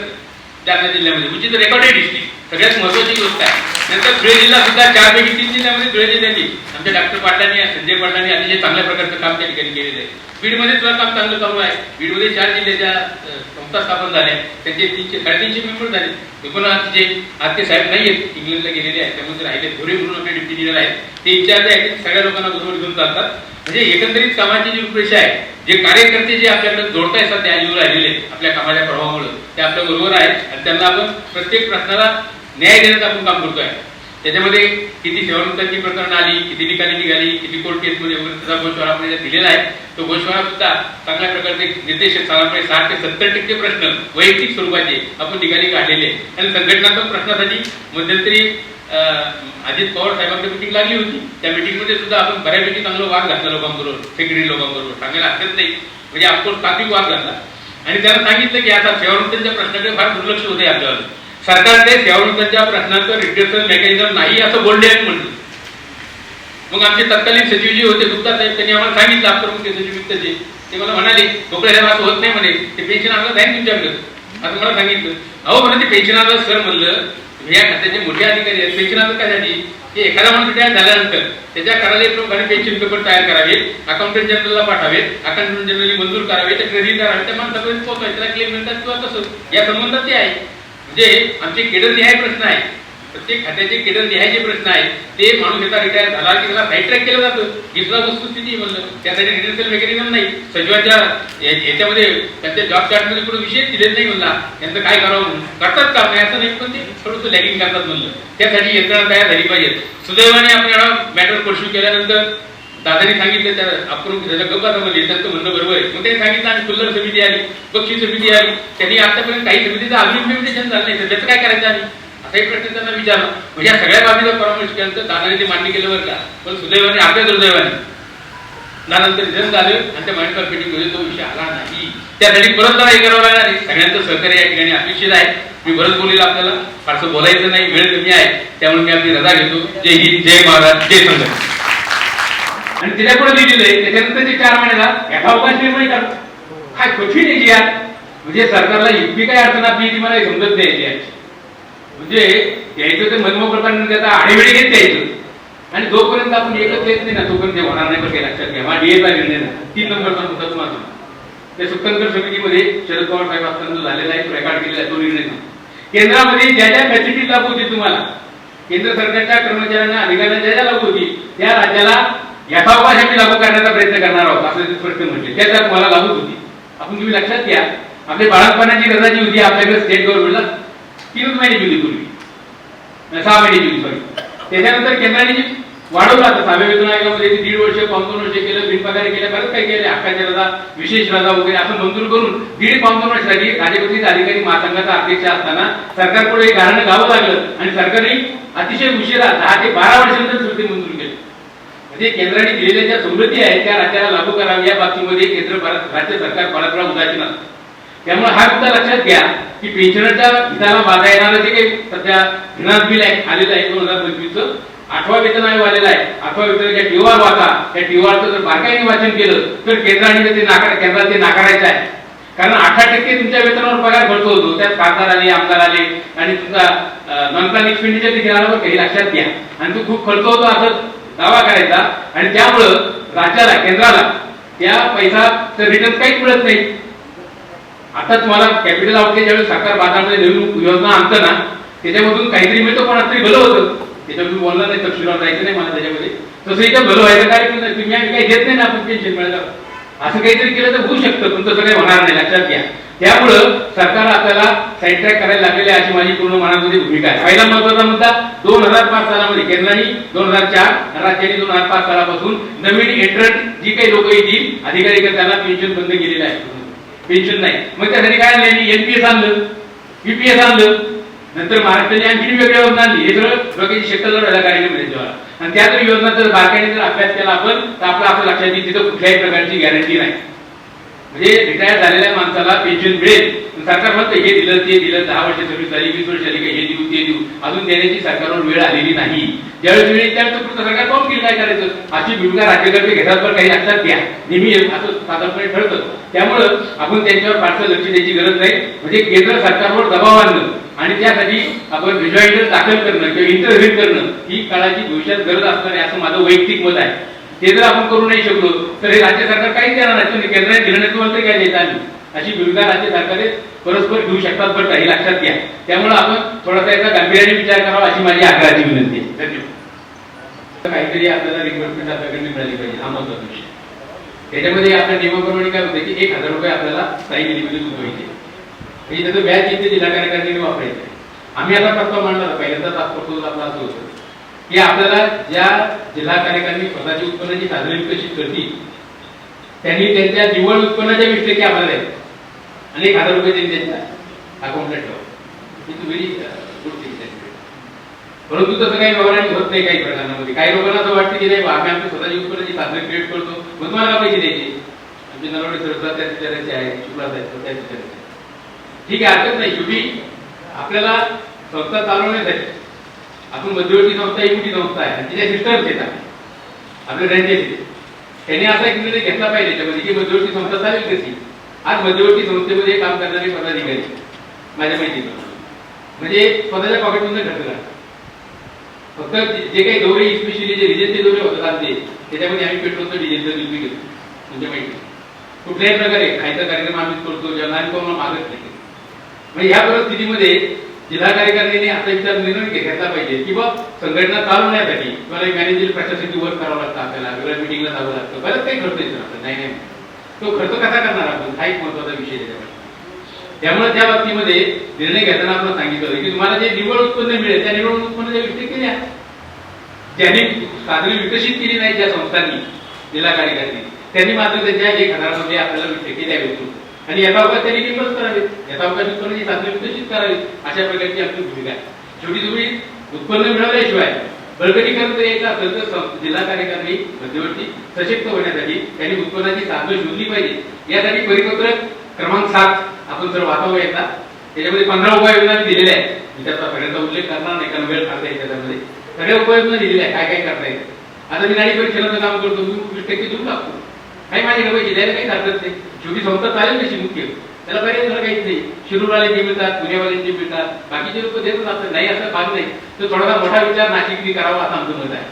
जालना जिल्ह्यामध्ये, म्हणजे तर रेकॉर्डेड डिस्ट्रिक्ट, सगळ्यात महत्वाची गोष्ट आहे. नंतर धुळे जिल्हा सुद्धा 4 पैकी 3 जिल्ह्यामध्ये धुळे जिल्ह्याची आमच्या डॉक्टर पाटलांनी, संजय पाटलांनी अतिशय चांगल्या प्रकारचं काम त्या ठिकाणी केलेलं आहे. बीडमध्ये सुद्धा काम चांगलं चालू आहे. बीडमध्ये 4 जिल्ह्याच्या संस्था स्थापन झाल्या, त्यांचे 300-350 मेंबर झाले. एकूणच जे आत्ते साहेब नाही आहेत, इंग्लंडला गेलेले आहेत, त्यामध्ये राहिले धोरे म्हणून आपले डिप्टी इंजिनियर आहेत, ते इंचार्ज आहेत, सगळ्या लोकांना बरोबर घेऊन जातात. म्हणजे एकंदरीत कामाची जी रूपरेषा आहे, जे कार्यकर्ते जे आपल्याकडे जोडताय सध्या आजीवर राहिलेले आपल्या कामाच्या प्रभावामुळे, ते आपल्या बरोबर आहेत, आणि त्यांना आपण प्रत्येक प्रश्नाला न्याय देण्याचं आपण काम करतोय. त्याच्यामध्ये किती सेवानिवृत्तांची प्रकरण आली, किती निकाली निघाली, किती कोर्ट केसमध्ये वगैरे त्याचा गोषवारा आपण दिलेला आहे. तो गोषवारा सुद्धा चांगल्या प्रकारचे निर्देश साधारणपणे 60 ते 70% प्रश्न वैयक्तिक स्वरूपाचे आपण निकाली काढलेले. आणि संघटनात्मक प्रश्नासाठी मध्यंतरी अजित पवार साहेबांची मिटिंग लागली होती. त्या मिटिंगमध्ये सुद्धा आपण बऱ्यापैकी चांगला वाद घातला लोकांबरोबर, सेक्रेटरी लोकांबरोबर, सांगायला हरकत नाही. म्हणजे आपण तात्विक वाद घातला, आणि त्यांना सांगितलं की आता सेवानिवृत्तांच्या प्रश्नाकडे फार दुर्लक्ष होते आपल्याला. सरकारचे सेवानिवृत्तांच्या प्रश्नाचं रिड्युसल मेकॅनिझम नाही असं बोलले आणि म्हणलं. मग आमचे तत्कालीन सचिव जे होते गुप्ता साहेब, त्यांनी आम्हाला सांगितलं, अप्पर मुख्य सचिव वित्तचे, ते मला म्हणाले मोकळे साहेब असं होत नाही म्हणे, ते पेन्शन आलं जाईल तुमच्याकडे, असं मला सांगितलं. अहो म्हणे ते पेन्शन आलं सर, म्हणलं या खात्याचे मोठे अधिकारी आहेत, पेन्शन आलं कशासाठी, की एखादा माणूस रिटायर झाल्यानंतर त्याच्या कार्यालय प्रमुखाने पेन्शन पेपर तयार करावेत, अकाउंटंट जनरलला पाठावेत, अकाउंटंट जनरलने मंजूर करावे, ते ट्रेनिंग करावे, त्या माणसापर्यंत पोहोचवायचे, त्याला क्लेम मिळतात किंवा कसं, या संबंधात ते आहे. म्हणजे आमचे केडर निहाय प्रश्न आहे, प्रत्येक खात्याचे केडर निहायचे प्रश्न आहेत. ते माणूस एका रिटायर झाला की त्याला साईड ट्रॅक केलं जातं, ही सुद्धा वस्तुस्थिती म्हणलं. त्यासाठी रिड्युसल मेकॅनिझम नाही. सचिवाच्या याच्यामध्ये त्यांच्या जॉब चार्टमध्ये कुठे विषय दिलेच नाही म्हणला, त्यांचं काय करावं म्हणून. करतात काम नाही असं नाही, पण ते थोडंसं लॅगिंग करतात म्हणलं. त्यासाठी यंत्रणा तयार झाली पाहिजे. सुदैवाने आपण एवढा मॅटर परस्यू केल्यानंतर दादानी सांगितलं, त्या आपण त्याच्या गप्पा समजली, त्यांचं म्हणणं बरोबर आहे. मग त्यांनी सांगितलं, आणि खुल्लर समिती आली, बक्षी समिती आली, त्यांनी आतापर्यंत काही समितीचं अजून इम्प्लिमेंटेशन झालं नाही, तर त्याचं काय करायचं आम्ही, असाही प्रश्न त्यांना विचारला. म्हणजे या सगळ्या बाबीचा परामर्श केल्यानंतर दादाने ते मान्य केलं बरं का. पण सुदैवाने आपल्या दुर्दैवाने त्यानंतर निधन झालं, आणि त्या माइंड मीटिंगमध्ये तो विषय आला नाही. त्यासाठी परत जरा हे करावं लागणार आहे. सगळ्यांचं सहकार्य या ठिकाणी अपेक्षित आहे. मी बरंच बोलेल, आपल्याला फारसं बोलायचं नाही, वेळ कमी आहे, त्यामुळे मी आपली रजा घेतो. जय हिंद, जय महाराज, जय संघ. आणि तिला पुढे लिहिलेलं आहे, त्याच्यानंतर ते 4 महिन्याला यथावकाश निर्णय करतो. काय कठीण आहे यार, म्हणजे सरकारला इतकी काय अडचण आपली ती मला समजत नाही. म्हणजे यायचं ते मनमोकळपणे त्याचा आढेवेळी घेत द्यायचं, आणि जोपर्यंत आपण एकच येत नाही ना तोपर्यंत ते होणार नाही. बरं लक्षात घ्या, हा डीएचा निर्णय ना 3 नंबरचा मुद्दा तुम्हाला त्या सुक्कनकर समितीमध्ये शरद पवार साहेब असताना जो झालेला आहे तो रेकॉर्ड केलेला आहे तो निर्णय केंद्रामध्ये ज्या ज्या फॅसिलिटी लागू होती तुम्हाला केंद्र सरकारच्या कर्मचाऱ्यांना अधिकाऱ्यांना ज्या ज्या लागू होती त्या राज्याला यथावकाश आम्ही लागू करण्याचा प्रयत्न करणार आहोत असं स्पष्ट म्हटले. त्या तुम्हाला लागू होती. आपण तुम्ही लक्षात घ्या आपली बाळगपणाची रजा जी होती आपल्याकडे स्टेट गव्हर्नमेंटला 3 महिने दिली पूर्वी 6 महिने दिली सॉरी. त्याच्यानंतर केंद्राने जी वाढवलं आता 6व्या वेतन आयोगामध्ये 1.5 वर्ष 5 वर्ष केलं बिनपगारी केल्या बरंच काही केले हक्काची रजा विशेष रजा वगैरे असं मंजूर करून 1.5-5 वर्षासाठी राजपत्रित अधिकारी महासंघाचा अध्यक्ष असताना सरकारपुढे गाणं गावं लागलं आणि सरकारने अतिशय उशिरा 10 ते 12 वर्षांनंतर सुट्टी मंजूर केली. म्हणजे केंद्राने दिलेल्या ज्या सवलती आहेत त्या राज्याला लागू कराव्या या बाबतीमध्ये राज्य सरकार बराच वेळा उदासीन असतं. त्यामुळे हा मुद्दा लक्षात घ्या की पेन्शनरच्या हिताला बाधा येणारं जे काही सध्या फिनान्स बिल आलेलं आहे 2025चं 8वा वेतन आयोग आलेला आहे. 8वा वेतनाच्या टीओआर वाचा त्या टीओआरचं जर बारकाईने वाचन केलं तर केंद्राने केंद्राला ते नाकारायचं आहे. कारण 18% तुमच्या वेतनावर पगार खर्च होतो त्यात खासदार आले आमदार आले आणि तुमचा नॉन प्लॅन एक्सपेंडिचर देखील आला काही लक्षात घ्या आणि तो खूप खर्च होतो असं दावा करायचा आणि त्यामुळं राज्याला केंद्राला त्या पैशाचं रिटर्न काहीच मिळत नाही. आता तुम्हाला कॅपिटल आउटले ज्यावेळेस सरकार बाजारामध्ये नवीन योजना आणतं ना त्याच्यामधून काहीतरी मिळतं पण तरी भलं होतं त्याच्यावर मी बोलणार नाही तपशीलवार जायचं नाही मला त्याच्यामध्ये तसं इथं भलं व्हायचं काय तुम्ही काही देत नाही ना आपण पेन्शन मिळालं असं काहीतरी केलं तर होऊ शकतं पण तसं काही होणार नाही लक्षात घ्या. त्यामुळं सरकार आपल्याला साईड ट्रॅक करायला लागलेले अशी माझी पूर्ण मनामध्ये भूमिका आहे. पहिला महत्वाचा मुद्दा 2005 सालामध्ये केंद्राने 2004 राज्याने 2005 सालापासून नवीन एंट्रंट जी काही लोक येतील अधिकारी त्यांना पेन्शन बंद केलेलं आहे. पेन्शन नाही मग त्यासाठी काय आणलं एनपीएस आणलं पीपीएस आणलं नंतर महाराष्ट्राने आणखी वेगळ्या योजना आणली. हे सगळं डोक्याची शक्कल व्हायला कार्यक्रम जेव्हा आणि त्या जर योजना जर बारकाईने जर अभ्यास केला आपण तर आपलं असं लक्षात येईल तिथं कुठल्याही प्रकारची गॅरंटी नाही. म्हणजे रिटायर झालेल्या माणसाला पेन्शन मिळेल सरकार म्हणतं हे दिलं ते दिलं 10 वर्ष सर्व्हिस झाली 20 वर्ष झाली हे देऊ ते देऊ अजून देण्याची सरकारवर वेळ आलेली नाही. ज्यावेळेस वेळ त्यावेळेस सरकार पाहून केलं काय करायचं अशी भूमिका राज्यकर्ते घेतात पण काही लक्षात घ्या नेहमी असं साधारणपणे ठरतं. त्यामुळं आपण त्यांच्यावर फारसं लक्ष द्यायची गरज नाही. म्हणजे केंद्र सरकारवर दबाव आणणं आणि त्यासाठी आपण रिजॉइंडर दाखल करणं किंवा इंटरव्ह्यू करणं ही काळाची भविष्यात गरज असणार आहे असं माझं वैयक्तिक मत आहे. ते जर आपण करू नाही शकलो तर हे राज्य सरकार काहीच देणार नाही. केंद्राने दिलं नाही तुम्हाला तरी काय द्यायचं आम्ही अशी भूमिका राज्य सरकारे परस्पर घेऊ शकतात पण काही लक्षात घ्या. त्यामुळे आपण थोडासा याचा गांभीर्याने विचार करावा अशी माझी आग्रहाची विनंती आहे. धन्यवाद. काहीतरी आपल्याला रिक्वायरमेंट आपल्याकडे मिळाली पाहिजे हा महत्वाचा विषय. त्याच्यामध्ये आपल्या नियमाप्रमाणे काय होतं की 1000 रुपये आपल्याला स्थायी निधीमध्ये गुंतवायचे म्हणजे त्याचं व्याज इथे जिल्हा कार्यकारिणीने वापरायचं. आम्ही आता प्रस्ताव मांडला पहिल्यांदा तात्पुरतो आपला असं होतं की आपल्याला ज्या जिल्हा कार्यकारिणी स्वतःची उत्पन्नाची साधने विकसित करतील त्यांनी त्यांच्या निव्वळ उत्पन्नाच्या 20% आम्हाला द्यायचं आणि 1000 रुपये त्यांनी त्यांच्या अकाउंटला ठेवा. परंतु तसं काही व्यवहाराने होत नाही. काही प्रकरणामध्ये काही लोकांना असं वाटतं की नाही आम्ही आमची स्वतःची उत्पन्नाची साधने क्रिएट करतो मग तुम्हाला पैसे द्यायचे आमचे नरवडे सरकार त्या विचारायचे आहे शुक्ला साहेब त्या विचारायचे ठीक आहे हरकत नाही. शेवटी आपल्याला संस्था चालवण्यासाठी आपण मध्यवर्ती संस्था ही मोठी संस्था आहे आणि तिच्या सिस्टम्स येतात आपल्या रँचेस त्यांनी असा एक निर्णय घेतला पाहिजे त्याच्यामध्ये की मध्यवर्ती संस्था चालेल कशी. आज मध्यवर्ती संस्थेमध्ये काम करणारे पदाधिकारी माझ्या माहितीप्रमाणे म्हणजे स्वतःच्या पॉकेटमधून खर्च करतात. फक्त जे काही दौरे स्पेशली जे रिजनचे दौरे होतात ते त्याच्यामध्ये आम्ही पेट्रोलचं डिझेलचं बिल घेतो म्हणजे माहिती कुठल्याही प्रकारे खायचा कार्यक्रम आम्हीच करतो ज्यांना आम्ही कोणाला मागत नाही. म्हणजे ह्या परिस्थितीमध्ये जिल्हा कार्यकारिणीने असा विचार निर्णय घेतला पाहिजे की बा संघटना चालवण्यासाठी किंवा मॅनेजर प्रशासकीय वर्क करावं लागतं आपल्याला वेगळ्या मिटिंगला जावं लागतं बरंच काही खर्च येतो आपण नाही तो खर्च कसा करणार आपण हा एक महत्वाचा विषय त्याच्यामध्ये. त्यामुळे त्या बाबतीमध्ये निर्णय घेताना आपण सांगितलं की तुम्हाला जे निव्वळ उत्पन्न मिळेल त्या निव्वळ उत्पन्नाच्या 20% द्या. ज्यांनी साधने विकसित केली नाही ज्या संस्थांनी जिल्हा कार्यकारिणी त्यांनी मात्र त्यांच्या 1000 मध्ये आपल्याला 20% द्यावे आणि यथावकाश त्यांनी निंबस करावे यथावकाश उत्पन्नाची साधने विकसित करावी अशा प्रकारची आपली भूमिका आहे. शेवटी तुम्ही उत्पन्न मिळवल्याशिवाय बळकटीकरण जर यायचं असेल तर जिल्हा कार्यकारिणी मध्यवर्ती सशक्त होण्यासाठी त्यांनी उत्पन्नाची साधनं शोधली पाहिजे. यासाठी परिपत्रक क्रमांक 7 आपण जर वाचावं येतात त्याच्यामध्ये 15 उपाययोजना दिलेल्या आहेत. मी त्याचा सगळ्यांचा उल्लेख करणार नाही कारण वेळ काढता येईल त्याच्यामध्ये सगळ्या उपाययोजना दिलेल्या आहेत काय काय करता येईल. आता मी नाडी परीक्षणाचं काम करतो मी 20% देऊन टाकतो काही माझ्याकडे पैसे द्यायला काही हरकत नाही. शेवटी संस्था चालेल कशी मुख्य त्याला पर्याय जरा काहीच नाही. शिरूरवाले जे मिळतात पुण्यावाले जे मिळतात बाकीचे लोक देतच असतात नाही असं भाग नाही तर थोडासा मोठा विचार नाशिकनी करावा असं आमचं मत आहे.